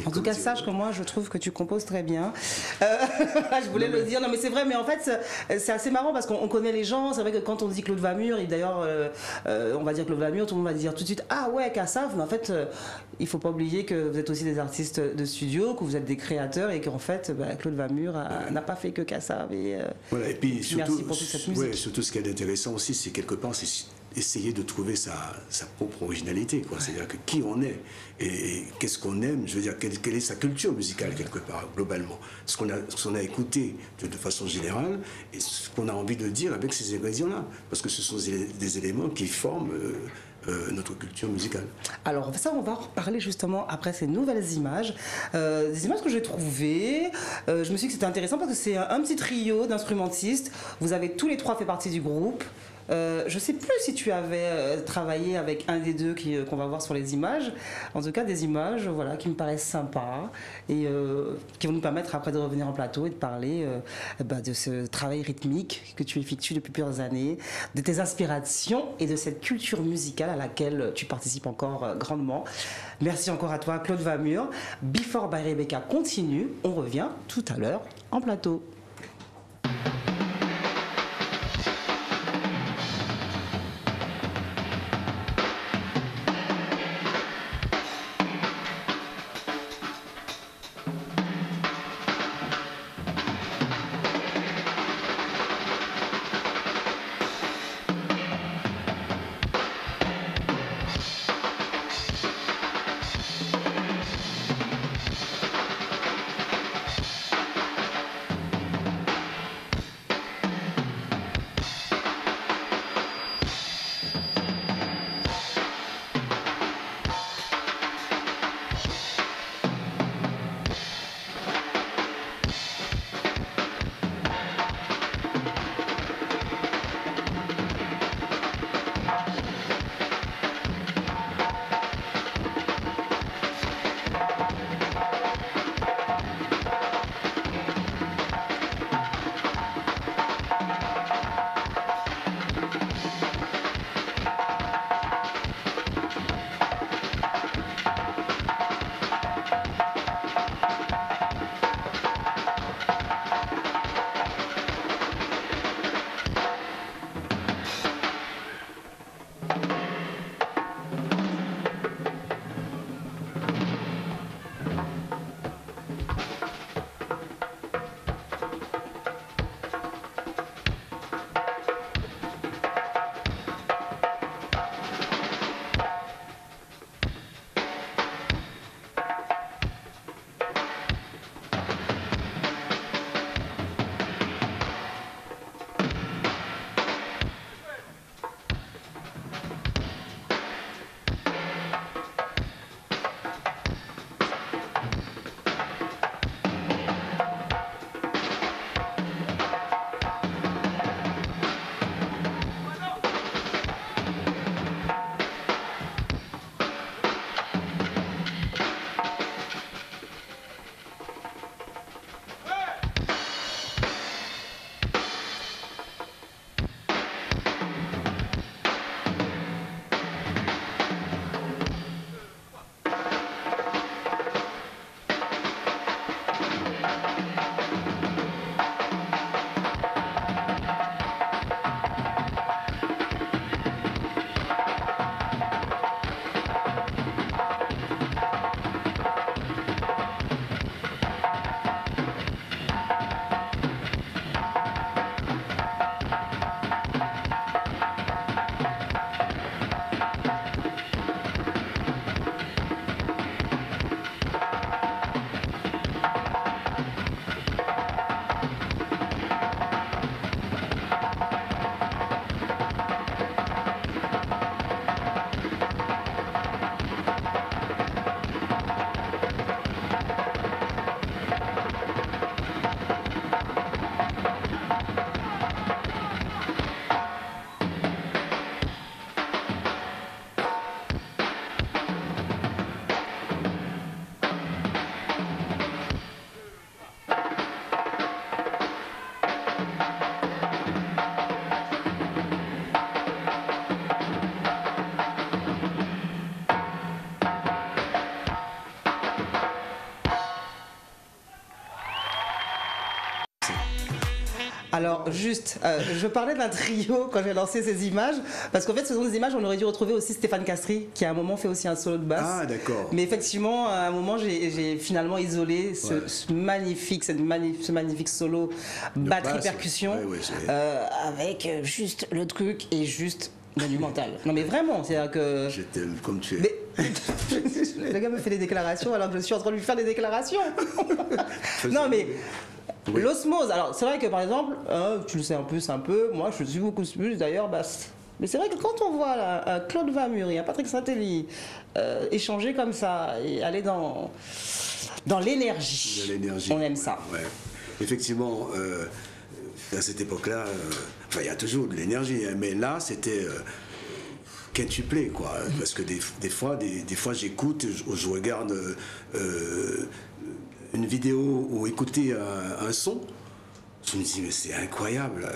A: En tout cas, sache que moi, je trouve que tu composes très bien. Je voulais le dire. Non, mais c'est vrai, mais en fait, c'est assez marrant parce qu'on connaît les gens. C'est vrai que quand on dit Claude Vamur, et d'ailleurs, on va dire Claude Vamur, tout le monde va dire tout de suite, ah ouais, Kassav, mais en fait, il ne faut pas oublier que vous êtes aussi des artistes de studio, que vous êtes des créateurs et qu'en fait, Claude Vamur n'a pas fait que Kassav. Et
B: puis surtout,
A: merci pour toute cette musique.
B: Surtout, ce qui est intéressant aussi, c'est quelque part, c'est essayer de trouver sa propre originalité, quoi. C'est-à-dire que qui on est et qu'est-ce qu'on aime, je veux dire, quelle est sa culture musicale quelque part, globalement. Ce qu'on a écouté de façon générale et ce qu'on a envie de dire avec ces ingrédients-là. Parce que ce sont des éléments qui forment notre culture musicale.
A: Alors ça, on va en reparler justement après ces nouvelles images. Des images que j'ai trouvées. Je me suis dit que c'était intéressant parce que c'est un petit trio d'instrumentistes. Vous avez tous les 3 fait partie du groupe. Je ne sais plus si tu avais travaillé avec un des deux qu'on va voir sur les images. En tout cas, des images qui me paraissent sympas et qui vont nous permettre après de revenir en plateau et de parler de ce travail rythmique que tu effectues depuis plusieurs années, de tes inspirations et de cette culture musicale à laquelle tu participes encore grandement. Merci encore à toi, Claude Vamur. Before by Rebecca continue. On revient tout à l'heure en plateau. Alors, juste, je parlais d'un trio quand j'ai lancé ces images, parce qu'en fait, ce sont des images, on aurait dû retrouver aussi Stéphane Castry, qui à un moment fait aussi un solo de basse.
B: Ah, d'accord.
A: Mais effectivement, à un moment, j'ai finalement isolé ce magnifique solo batterie-percussion, avec juste le truc et juste monumental. Non, mais vraiment, c'est-à-dire que.
B: Je t'aime comme tu es.
A: Mais... le gars me fait des déclarations alors que je suis en train de lui faire des déclarations. Non, mais. Oui. L'osmose, alors c'est vrai que par exemple, tu le sais un peu, moi je suis beaucoup plus d'ailleurs basse. Mais c'est vrai que quand on voit là, Claude Vamur et Patrick Saint-Élie échanger comme ça et aller dans l'énergie, on aime ça.
B: Ouais. Effectivement, à cette époque-là, il y a toujours de l'énergie, hein, mais là c'était quintuplé, quoi. Parce que des fois j'écoute, je regarde une vidéo ou écouter un son, je me dis mais c'est incroyable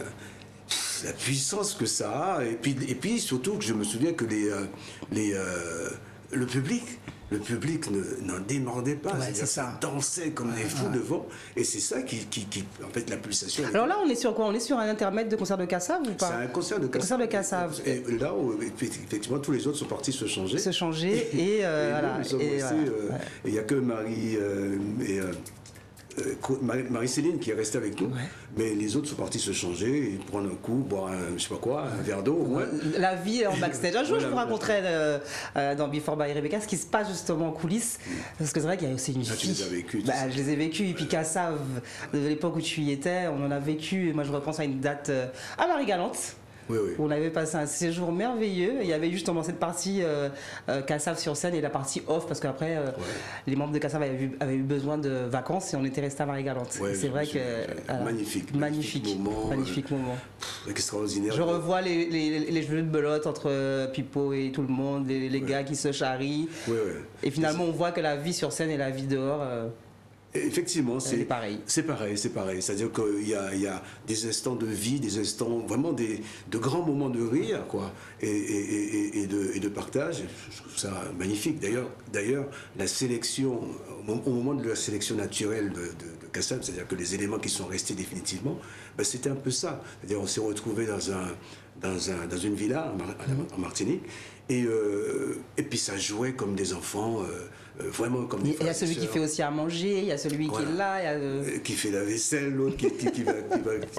B: la puissance que ça a, et puis surtout que je me souviens que le public n'en démordait pas, ça dansait comme des fous devant, et c'est ça qui en fait la pulsation.
A: Alors là on est sur quoi? On est sur un intermède de concert de Kassav ou pas?
B: C'est un concert de Kassav. Et là où effectivement tous les autres sont partis se changer
A: et
B: voilà. Il n'y a que Marie-Céline qui est restée avec nous, mais les autres sont partis se changer et prendre un coup, boire je sais pas quoi, un verre d'eau.
A: La vie en backstage. Un jour, je vous raconterai dans Before by Rebecca ce qui se passe justement en coulisses, parce que c'est vrai qu'il y a aussi une vie.
B: Tu les as vécues.
A: Je les ai vécues, et puis Kassav, de l'époque où tu y étais, on en a vécu. Et moi, je repense à une date à Marie-Galante.
B: Oui.
A: On avait passé un séjour merveilleux. Il y avait justement cette partie Kassav sur scène et la partie off, parce qu'après, les membres de Kassav avaient eu besoin de vacances et on était restés à Marie-Galante. C'est vrai que. Magnifique moment.
B: Extraordinaire.
A: Je revois les jeux de belote entre Pipo et tout le monde, les gars qui se charrient. Et finalement, on voit que la vie sur scène et la vie dehors.
B: Effectivement, c'est
A: pareil.
B: C'est pareil. C'est-à-dire qu'il y a des instants de vie, des instants, vraiment de grands moments de rire, quoi, et de partage. Je trouve ça magnifique. D'ailleurs, la sélection, au moment de la sélection naturelle de Kassav, c'est-à-dire que les éléments qui sont restés définitivement, c'était un peu ça. C'est-à-dire on s'est retrouvés dans une villa en Martinique, et puis ça jouait comme des enfants. Vraiment comme
A: il y a celui qui fait aussi à manger, il y a celui qui est là,
B: qui fait la vaisselle, l'autre qui va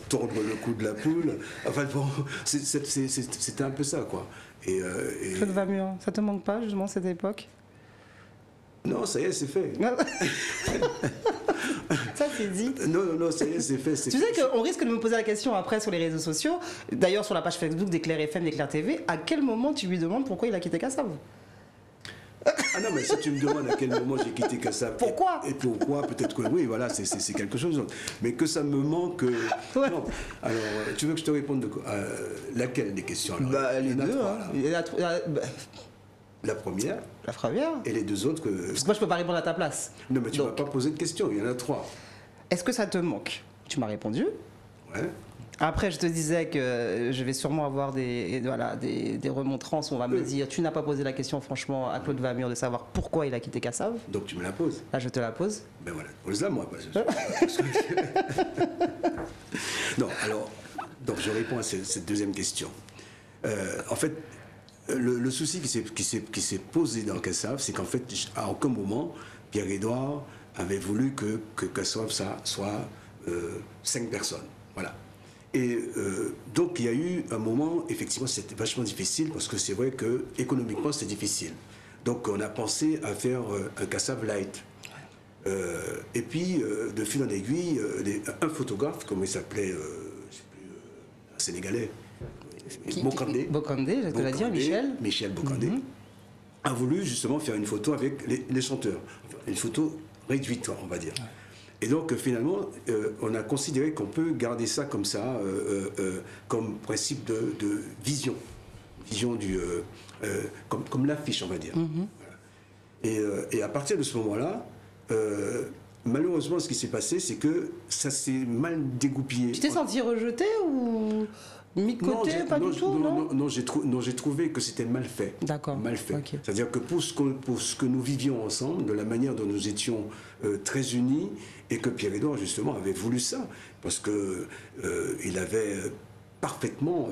B: tordre le cou de la poule. Enfin bon, c'était un peu ça, quoi.
A: Claude Vamur, ça te manque pas justement cette époque?
B: Non, ça y est, c'est fait.
A: Ça c'est dit.
B: Non, ça y est, c'est fait.
A: Tu sais qu'on risque de me poser la question après sur les réseaux sociaux, d'ailleurs sur la page Facebook d'Éclair FM, d'Éclair TV, à quel moment tu lui demandes pourquoi il a quitté Kassav?
B: Ah non, mais si tu me demandes à quel moment j'ai quitté Kassav.
A: Pourquoi?
B: Et pourquoi, peut-être que oui, voilà, c'est quelque chose d'autre. Mais que ça me manque. Non. Alors, tu veux que je te réponde de quoi? Laquelle des questions? Alors,
A: les deux.
B: La première.
A: La première.
B: Et les deux autres que.
A: Parce que moi, je peux pas répondre à ta place.
B: Non, mais tu m'as pas posé de questions, il y en a trois.
A: Est-ce que ça te manque? Tu m'as répondu.
B: Ouais.
A: Après, je te disais que je vais sûrement avoir des remontrances où on va me dire tu n'as pas posé la question franchement à Claude Vamur de savoir pourquoi il a quitté Kassav.
B: Donc tu me la poses.
A: Là, je te la pose.
B: Ben voilà, pose-la moi. Non, alors, donc je réponds à cette deuxième question. En fait, le souci qui s'est posé dans Kassav, c'est qu'en fait, à aucun moment, Pierre-Édouard avait voulu que Kassav soit 5 personnes. Voilà. Et donc il y a eu un moment, effectivement c'était vachement difficile parce que c'est vrai que économiquement c'était difficile. Donc on a pensé à faire un Kassav light. Et puis de fil en aiguille, un photographe, comment il s'appelait, je sais plus, un Sénégalais,
A: Bokandé, je te l'ai dit,
B: Michel Bokandé, a voulu justement faire une photo avec les chanteurs, enfin, une photo réduite, on va dire. Et donc finalement, on a considéré qu'on peut garder ça comme ça, comme principe de vision comme l'affiche, on va dire. Voilà. Et à partir de ce moment-là, malheureusement, ce qui s'est passé, c'est que ça s'est mal dégoupillé.
A: Tu t'es senti rejeté ou mis de côté?
B: Non, j'ai trouvé que c'était mal fait.
A: D'accord.
B: Mal fait.
A: Okay.
B: C'est-à-dire que pour ce que nous vivions ensemble, de la manière dont nous étions très unis, et que Pierre-Édouard justement avait voulu ça, parce que il il avait parfaitement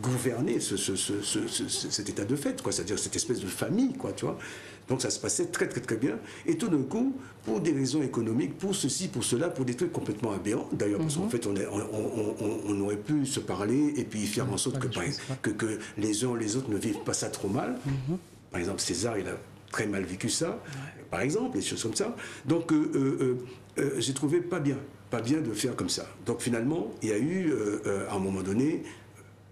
B: gouverné cet état de fait, quoi, c'est-à-dire cette espèce de famille, quoi, tu vois. Donc ça se passait très très très bien. Et tout d'un coup, pour des raisons économiques, pour ceci, pour cela, pour des trucs complètement aberrants, d'ailleurs, parce qu'en fait, on aurait pu se parler et puis faire en sorte que les uns les autres ne vivent pas ça trop mal. Par exemple, César, il a très mal vécu ça, par exemple, des choses comme ça. Donc, j'ai trouvé pas bien de faire comme ça. Donc finalement, il y a eu, à un moment donné,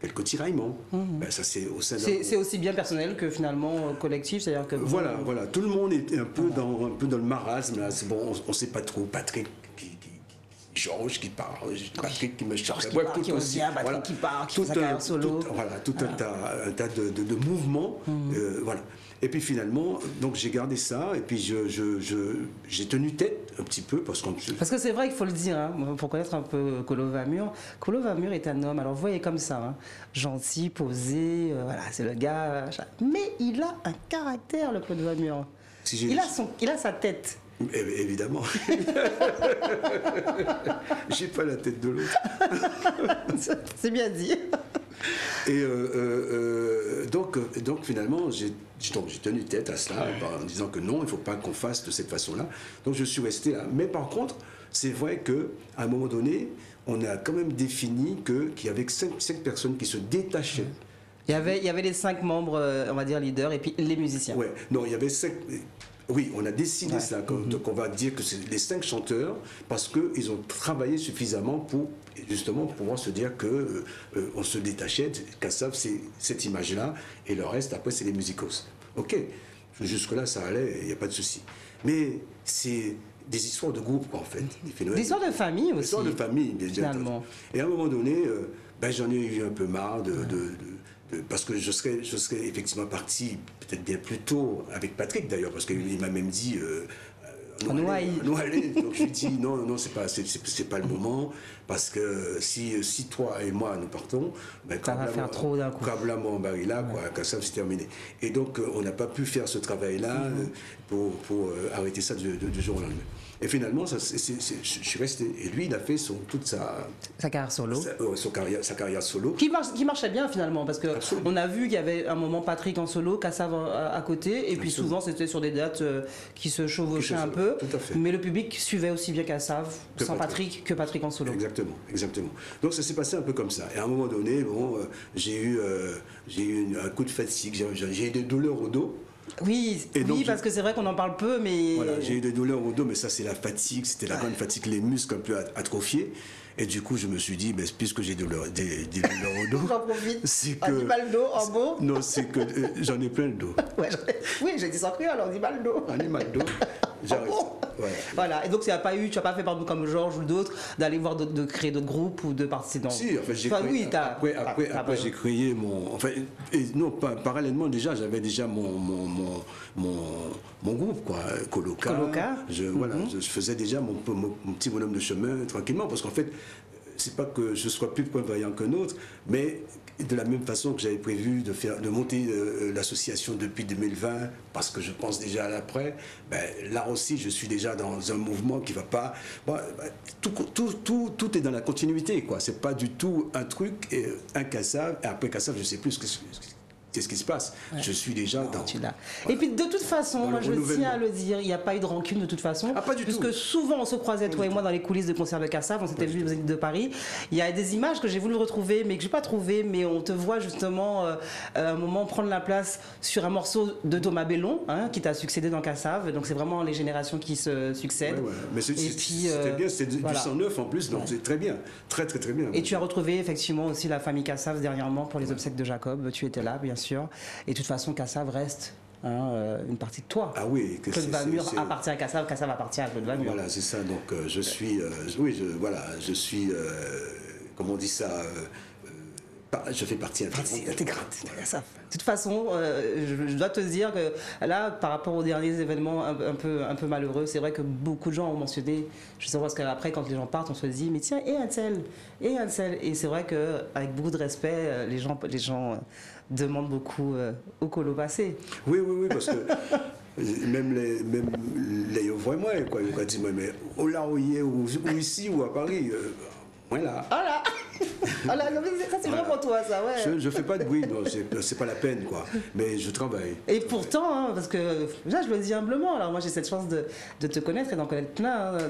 B: quelques tiraillements. Ben, ça, c'est au sein
A: c'est aussi bien personnel que finalement collectif, c'est-à-dire que...
B: Voilà, tout le monde était un peu dans le marasme, là. C'est bon, on ne sait pas trop. Patrick Georges qui part, Patrick qui me cherche,
A: Patrick qui part, qui fait sa carrière solo.
B: Tout un tas de mouvements, voilà. Et puis finalement, donc j'ai gardé ça, et puis j'ai tenu tête un petit peu, parce
A: que c'est vrai qu'il faut le dire, hein, pour connaître un peu Kolo Vamur. Kolo Vamur est un homme, alors vous voyez comme ça, hein, gentil, posé, voilà, c'est le gars, mais il a un caractère, le Kolo Vamur. Il a sa tête.
B: Évidemment. J'ai pas la tête de l'autre.
A: C'est bien dit.
B: Et donc finalement, j'ai tenu tête à cela en disant que non, il ne faut pas qu'on fasse de cette façon-là. Donc je suis resté là. Mais par contre, c'est vrai qu'à un moment donné, on a quand même défini qu'il y avait 5 personnes qui se détachaient.
A: Il y avait les 5 membres, on va dire leaders, et puis les musiciens.
B: Ouais, non, il y avait 5... Oui, on a décidé ça. Donc on va dire que c'est les 5 chanteurs parce qu'ils ont travaillé suffisamment pour justement pouvoir se dire que on se détachait. Kassav, c'est cette image-là, et le reste, après, c'est les musicos. Ok, jusque-là, ça allait, il n'y a pas de souci. Mais c'est des histoires de groupe, quoi, en fait.
A: Des histoires de famille aussi. Des
B: histoires de famille, bien finalement. Et à un moment donné, j'en ai eu un peu marre parce que je serais effectivement parti peut-être bien plus tôt avec Patrick d'ailleurs, parce qu'il m'a même dit nous aller. Donc je lui ai dit non, c'est pas le moment, parce que si toi et moi nous partons,
A: ça va faire trop d'un coup.
B: Ça c'est terminé. Et donc on n'a pas pu faire ce travail-là pour arrêter ça du jour au lendemain. Et finalement, je suis resté. Et lui, il a fait toute sa
A: carrière solo.
B: Sa carrière solo.
A: Qui marchait bien finalement, parce qu'on a vu qu'il y avait un moment Patrick en solo, Kassav à côté, et puis souvent c'était sur des dates qui se chevauchaient un peu.
B: Tout à fait.
A: Mais le public suivait aussi bien Kassav sans Patrick que Patrick en solo.
B: Exactement. Donc ça s'est passé un peu comme ça. Et à un moment donné, j'ai eu un coup de fatigue, j'ai eu des douleurs au dos.
A: Oui, parce que c'est vrai qu'on en parle peu, mais...
B: Voilà, j'ai eu des douleurs au dos, mais ça c'est la fatigue, c'était la grande fatigue, les muscles un peu atrophiés. Et du coup, je me suis dit, puisque j'ai des douleurs au dos...
A: J'en profite. On dit mal d'eau en beau.
B: Non, c'est que j'en ai plein le dos.
A: Oui, j'ai dit sans rire, alors on dit mal d'eau.
B: On dit mal d'eau.
A: Voilà, et donc tu n'as pas fait par comme Georges ou d'autres d'aller voir de créer d'autres groupes ou de participer dans...
B: Si, en fait, j'ai créé... Après, j'ai créé mon... Enfin, parallèlement, déjà, j'avais déjà mon groupe, quoi, Coloca. Je faisais déjà mon petit bonhomme de chemin tranquillement, parce qu'en fait, c'est pas que je sois plus prévoyant qu'un autre, mais de la même façon que j'avais prévu de monter l'association depuis 2020, parce que je pense déjà à l'après, là aussi je suis déjà dans un mouvement qui va pas... tout est dans la continuité, quoi. C'est pas du tout un truc, un Kassav, et après Kassav, je sais plus c'est ce qui se passe. Je suis déjà dans...
A: Et puis de toute façon, moi je tiens à le dire, il n'y a pas eu de rancune de toute façon.
B: Pas du tout.
A: Puisque souvent on se croisait, toi et moi, dans les coulisses de concerts de Kassav, on s'était vus de Paris. Il y a des images que j'ai voulu retrouver, mais que je n'ai pas trouvées, mais on te voit justement à un moment prendre la place sur un morceau de Thomas Bellon, qui t'a succédé dans Kassav. Donc c'est vraiment les générations qui se succèdent.
B: Mais c'était bien, c'était du 109 en plus, donc c'est très bien. Très bien.
A: Et tu as retrouvé effectivement aussi la famille Kassav dernièrement pour les obsèques de Jacob. Tu étais là, bien sûr. Et de toute façon, Kassav reste une partie de toi.
B: Ah oui.
A: Claude Vamur appartient à Kassav, Kassav appartient à Claude Vamur.
B: Voilà, c'est ça. Donc je suis... comment on dit ça je fais partie
A: intégrante de Kassav. De toute façon, je dois te dire que là, par rapport aux derniers événements un peu malheureux, c'est vrai que beaucoup de gens ont mentionné, je sais pas, parce qu'après, quand les gens partent, on se dit, mais tiens, et un tel. Et c'est vrai qu'avec beaucoup de respect, les gens demandent beaucoup au Colo passé.
B: Oui, parce que même les vraiment, quoi, ils ont dit, mais au là où il est, ou ici, ou à Paris, voilà.
A: Voilà. Ah là, ça c'est vraiment toi, ça, ouais.
B: Je fais pas de bruit, non, c'est pas la peine, quoi. Mais je travaille.
A: Et pourtant, hein, parce que là, je le dis humblement, alors moi j'ai cette chance de te connaître et d'en connaître plein hein,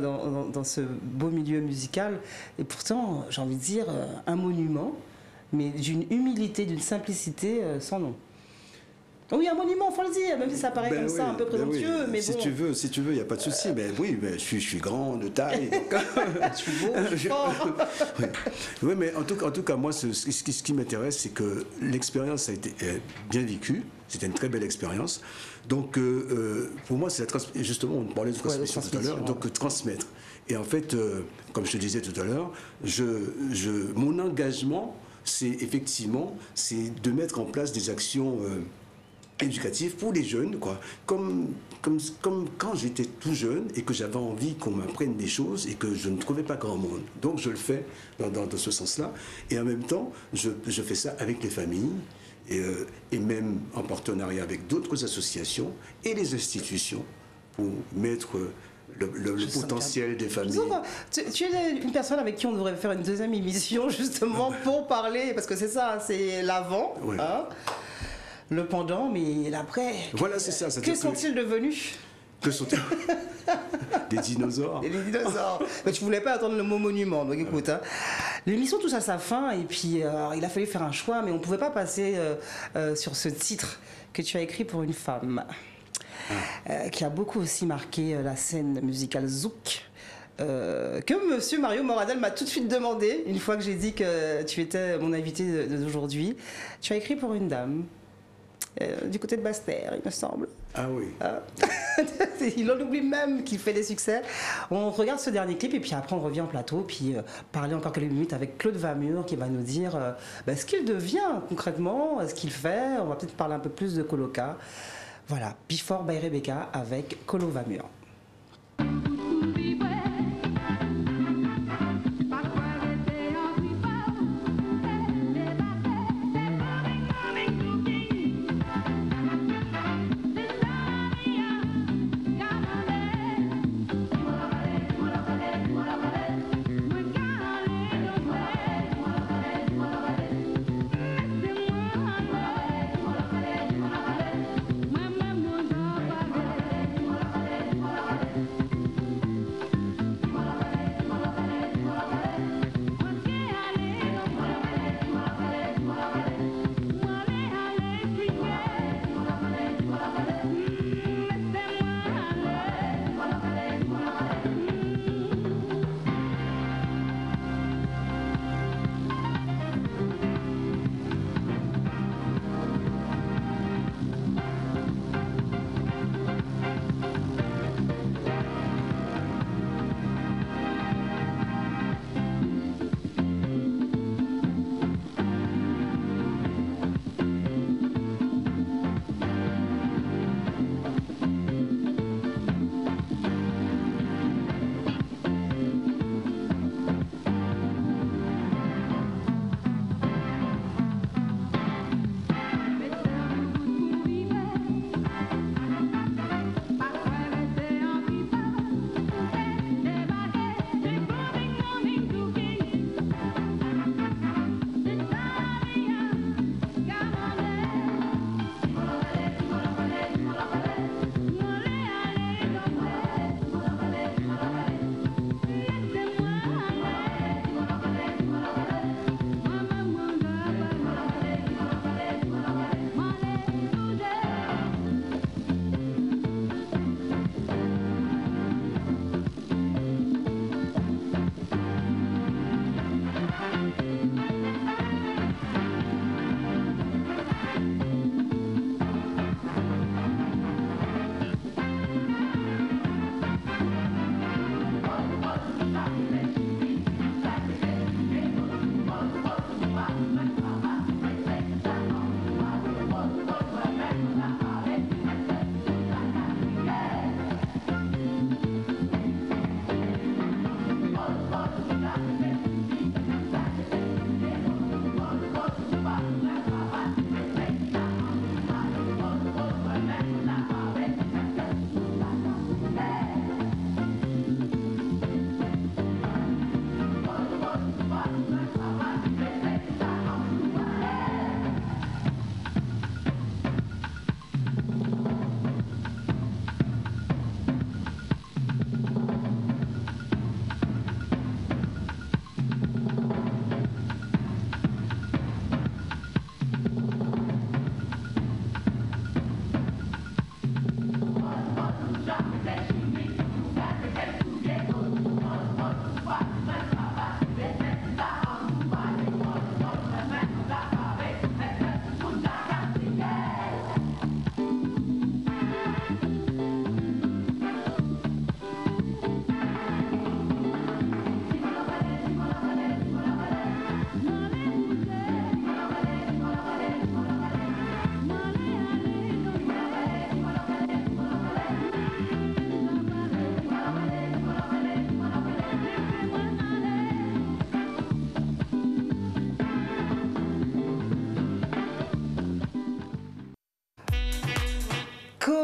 A: dans ce beau milieu musical. Et pourtant, j'ai envie de dire, un monument, mais d'une humilité, d'une simplicité sans nom. Oui, un monument, faut le dire, même si ça paraît comme ça, un peu présomptueux, mais
B: si
A: bon.
B: Si tu veux, il n'y a pas de souci. Mais oui, mais je suis grand de taille. Donc...
A: je suis beau, je suis fort.
B: Oui, mais en tout cas, moi, ce qui m'intéresse, c'est que l'expérience a été bien vécue. C'était une très belle expérience. Donc, pour moi, c'est justement, on parlait de transmission tout à l'heure, donc transmettre. Et en fait, comme je te disais tout à l'heure, mon engagement, c'est effectivement, c'est de mettre en place des actions éducatif pour les jeunes, quoi. Comme quand j'étais tout jeune et que j'avais envie qu'on m'apprenne des choses et que je ne trouvais pas grand monde. Donc je le fais dans ce sens-là. Et en même temps, je fais ça avec les familles et même en partenariat avec d'autres associations et les institutions pour mettre le potentiel des familles.
A: Tu es une personne avec qui on devrait faire une deuxième émission justement pour parler, parce que c'est ça, c'est l'avant. Ouais. Hein, le pendant, mais l'après.
B: Voilà, c'est ça.
A: Que sont-ils devenus?
B: Que sont-ils? Des dinosaures.
A: Des dinosaures. Mais tu voulais pas attendre le mot monument, donc écoute. Hein. L'émission touche à sa fin, et puis il a fallu faire un choix, mais on ne pouvait pas passer sur ce titre que tu as écrit pour une femme, qui a beaucoup aussi marqué la scène musicale zouk. Que monsieur Mario Moradel m'a tout de suite demandé, une fois que j'ai dit que tu étais mon invité d'aujourd'hui. Tu as écrit pour une dame. Du côté de Basse-Terre, il me semble.
B: Ah oui.
A: Il en oublie même qu'il fait des succès. On regarde ce dernier clip et puis après on revient en plateau puis parler encore quelques minutes avec Claude Vamur qui va nous dire ce qu'il devient concrètement, ce qu'il fait. On va peut-être parler un peu plus de Coloca. Voilà, Before by Rebecca avec Colo Vamur.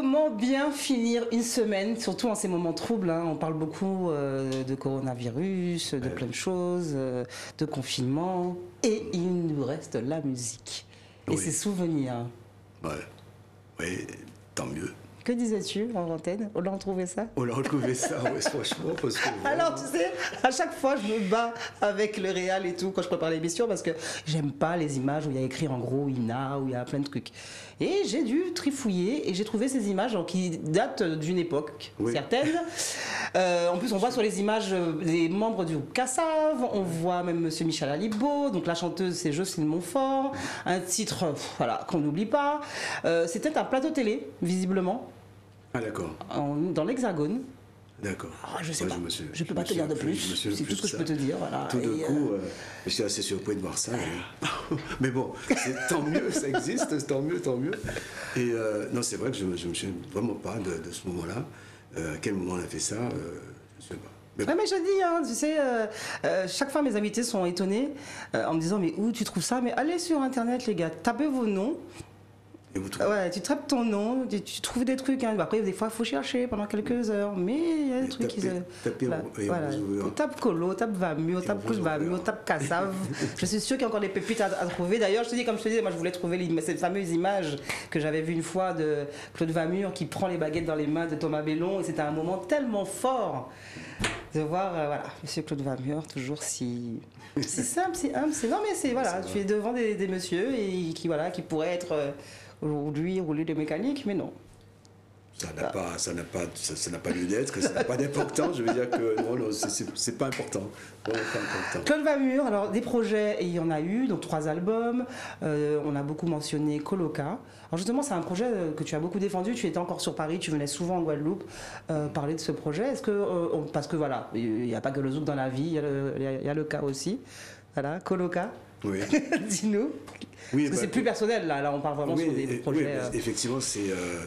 A: comment bien finir une semaine, surtout en ces moments troubles, hein. On parle beaucoup de coronavirus, de plein de choses, de confinement, et il nous reste la musique et ses souvenirs.
B: Ouais, oui, tant mieux.
A: Que disais-tu en antenne? On a retrouvé ça?
B: On a retrouvé ça, ouais, franchement, parce que...
A: Alors, tu sais, à chaque fois, je me bats avec le réal et tout quand je prépare l'émission parce que j'aime pas les images où il y a écrit en gros Ina, où il y a plein de trucs. Et j'ai dû trifouiller et j'ai trouvé ces images qui datent d'une époque certaine. En plus, on voit sur les images les membres du groupe Kassav, on voit même Monsieur Michel Alibo, donc la chanteuse c'est Jocelyne Montfort, un titre voilà, qu'on n'oublie pas. C'était un plateau télé, visiblement.
B: Ah d'accord.
A: Dans l'Hexagone.
B: D'accord.
A: Ah, je sais pas. Je peux pas te dire de plus. C'est tout ce que je peux te dire. Voilà.
B: Tout d'un coup, je suis assez surpris de voir ça. Mais bon, tant mieux, ça existe, tant mieux, tant mieux. Et non, c'est vrai que je me souviens vraiment pas de ce moment-là. À quel moment on a fait ça, je ne sais pas. Mais
A: je dis, hein, tu sais, chaque fois mes invités sont étonnés en me disant mais où tu trouves ça? Mais allez sur internet les gars, tapez vos noms.
B: Et vous trouvez?
A: Ouais, tu tapes ton nom, tu trouves des trucs. Hein. Après, des fois, il faut chercher pendant quelques heures. Mais il y a des trucs qui se. Voilà. Tape Colo, tape Vamur, tape Claude Vamur, tape Kassav. Je suis sûr qu'il y a encore des pépites à trouver. D'ailleurs, comme je te dis, moi, je voulais trouver cette fameuse image que j'avais vue une fois de Claude Vamur qui prend les baguettes dans les mains de Thomas Bellon. Et c'était un moment tellement fort de voir, voilà, monsieur Claude Vamur, toujours si simple, si humble. Non, mais c'est, voilà, tu es devant des messieurs et qui pourraient être. Aujourd'hui, rouler des mécaniques, mais non.
B: Ça n'a pas lieu d'être, ça n'a pas d'importance. Je veux dire que non, c'est pas important.
A: Claude Vamur, alors des projets, il y en a eu, donc 3 albums. On a beaucoup mentionné Coloca. Alors justement, c'est un projet que tu as beaucoup défendu. Tu étais encore sur Paris, tu venais souvent en Guadeloupe parler de ce projet. Est-ce que, parce que voilà, il n'y a pas que le zouk dans la vie, il y a le cas aussi. Voilà, Coloca.
B: Oui.
A: Dis-nous.
B: Oui,
A: parce que c'est plus personnel, là on parle vraiment sur des projets.
B: Oui, effectivement,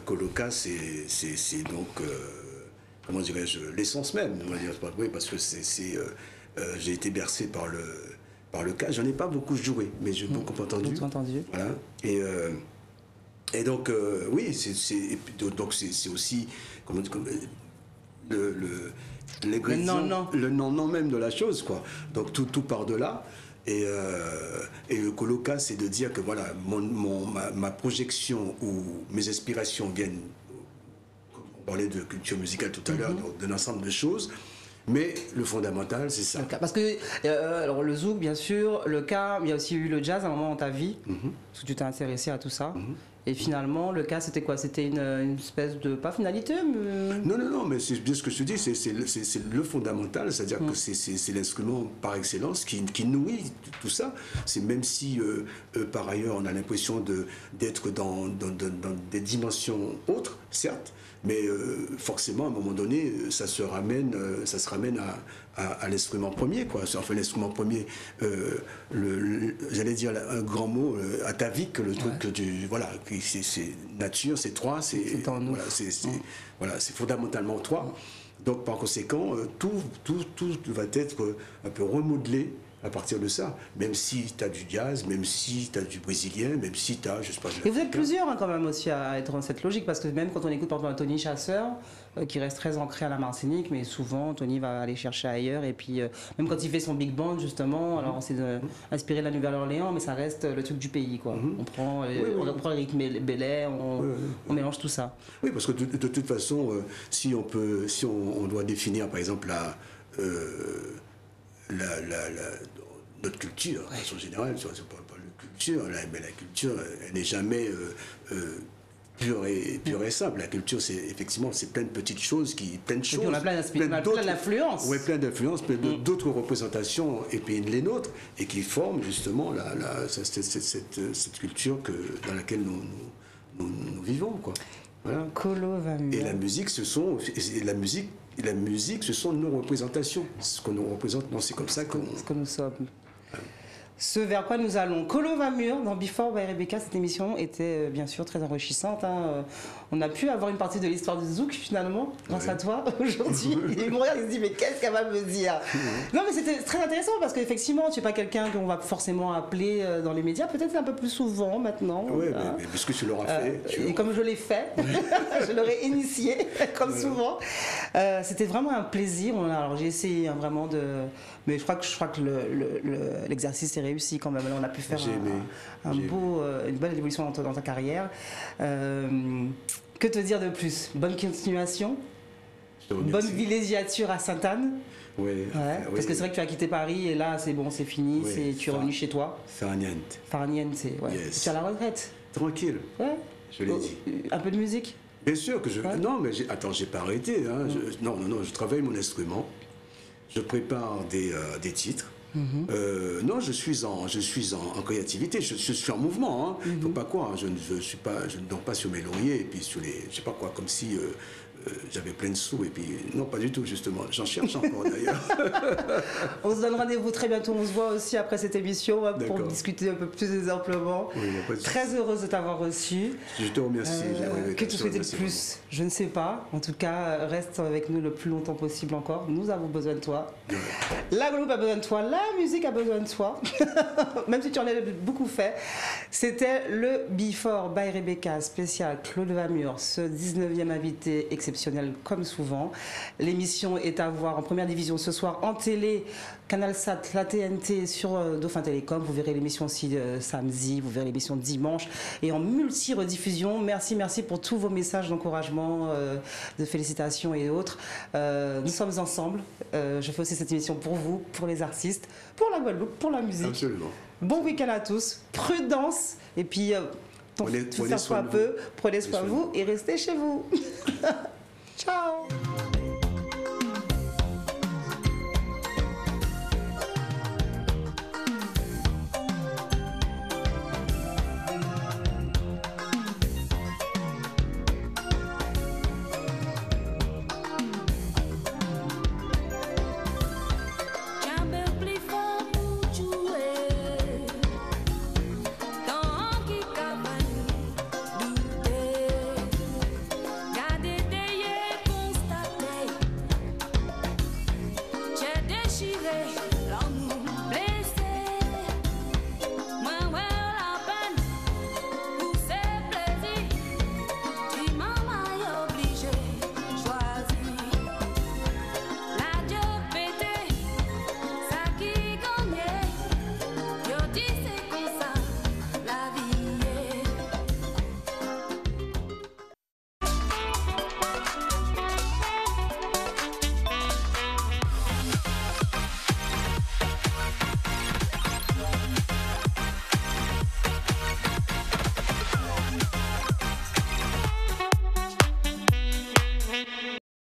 B: Coloca, c'est donc, comment dirais-je, l'essence même, on va dire. Oui, parce que j'ai été bercé par le cas. J'en ai pas beaucoup joué, mais j'ai beaucoup entendu. Voilà. Et donc, oui, c'est aussi, comment dire, le nom même de la chose, quoi. Donc tout part de là. Et le Coloca, c'est de dire que voilà, ma projection ou mes aspirations viennent, on parlait de culture musicale tout à l'heure, d'un ensemble de choses, mais le fondamental, c'est ça.
A: Parce que alors le zouk, bien sûr, le cas, il y a aussi eu le jazz à un moment dans ta vie, parce que tu t'es intéressé à tout ça. Et finalement, le cas, c'était quoi? C'était une espèce de, pas finalité, mais...
B: Non, mais c'est bien ce que je te dis, c'est le fondamental, c'est-à-dire que c'est l'instrument par excellence qui nourrit tout ça. C'est même si, par ailleurs, on a l'impression d'être dans des dimensions autres, certes, mais forcément, à un moment donné, ça se ramène à l'instrument premier, quoi. Enfin, l'instrument premier, j'allais dire un grand mot, atavique, le truc que tu... Voilà, c'est nature, c'est trois, c'est fondamentalement trois. Donc, par conséquent, tout va être un peu remodelé à partir de ça, même si tu as du jazz, même si tu as du brésilien, même si tu as, je sais pas...
A: Et vous êtes plusieurs quand même aussi à être dans cette logique, parce que même quand on écoute par exemple Tony Chasseur, qui reste très ancré à la Martinique, mais souvent Tony va aller chercher ailleurs, et puis même quand il fait son big band justement, alors on s'est inspiré de la Nouvelle-Orléans, mais ça reste le truc du pays, quoi. On prend le rythme Belay, on mélange tout ça.
B: Oui, parce que de toute façon, si on doit définir par exemple notre culture, de façon générale, si on ne parle pas de culture, mais la culture, elle n'est jamais pure et simple. La culture, c'est effectivement, c'est plein de petites choses, plein de choses.
A: Et puis on a plein d'influences.
B: Oui, plein d'influences, plein d'autres représentations, et puis les nôtres, et qui forment justement cette culture dans laquelle nous vivons, quoi. Voilà. Et la musique, ce sont nos représentations. Ce qu'on nous représente, non, c'est comme ça
A: ce que nous sommes. ce vers quoi nous allons. Colo va mûr dans Before by Rebecca. Cette émission était bien sûr très enrichissante. Hein. On a pu avoir une partie de l'histoire du Zouk finalement, grâce à toi aujourd'hui. Il me regarde, il se dit mais qu'est-ce qu'elle va me dire? Non mais c'était très intéressant parce qu'effectivement tu n'es pas quelqu'un qu'on va forcément appeler dans les médias, peut-être un peu plus souvent maintenant.
B: Oui, mais puisque tu l'auras fait.
A: Et comme je l'ai fait, je l'aurais initié comme souvent. C'était vraiment un plaisir. Alors j'ai essayé hein, vraiment de... Mais je crois que l'exercice est réussi quand même. On a pu faire une belle évolution dans ta carrière. Que te dire de plus? Bonne continuation. Bonne villégiature à Sainte-Anne.
B: Oui.
A: Parce que c'est vrai que tu as quitté Paris et là c'est bon, c'est fini. Tu es revenu chez toi.
B: Farniente.
A: Farniente, c'est... Tu es à la retraite.
B: Tranquille.
A: Ouais.
B: Je l'ai dit.
A: Un peu de musique?
B: Bien sûr que je... Non, mais j'ai pas arrêté. Hein. Non, je travaille mon instrument. Je prépare des titres. Non, je suis en créativité. Je suis en mouvement. Hein. Faut pas croire. Je ne dors pas sur mes lauriers et puis sur les... Je sais pas quoi, comme si... j'avais plein de sous et puis non pas du tout justement, j'en cherche encore d'ailleurs.
A: On se donne rendez-vous très bientôt, on se voit aussi après cette émission hein, pour discuter un peu plus amplement. Très heureuse de t'avoir reçu.
B: Je te remercie.
A: Que tu souhaitais de plus? Je ne sais pas, en tout cas reste avec nous le plus longtemps possible encore, nous avons besoin de toi. La Guadeloupe a besoin de toi, la musique a besoin de toi, même si tu en as beaucoup fait. C'était le Before by Rebecca spécial Claude Vamur, ce 19e invité exceptionnel comme souvent. L'émission est à voir en première division ce soir en télé, CanalSat, la TNT sur Dauphin Télécom. Vous verrez l'émission aussi samedi, vous verrez l'émission dimanche et en multi-rediffusion. Merci pour tous vos messages d'encouragement, de félicitations et autres. Nous sommes ensemble. Je fais aussi cette émission pour vous, pour les artistes, pour la Guadeloupe, pour la musique.
B: Absolument.
A: Bon week-end à tous, prudence et puis prenez soin de vous et restez chez vous. Ciao.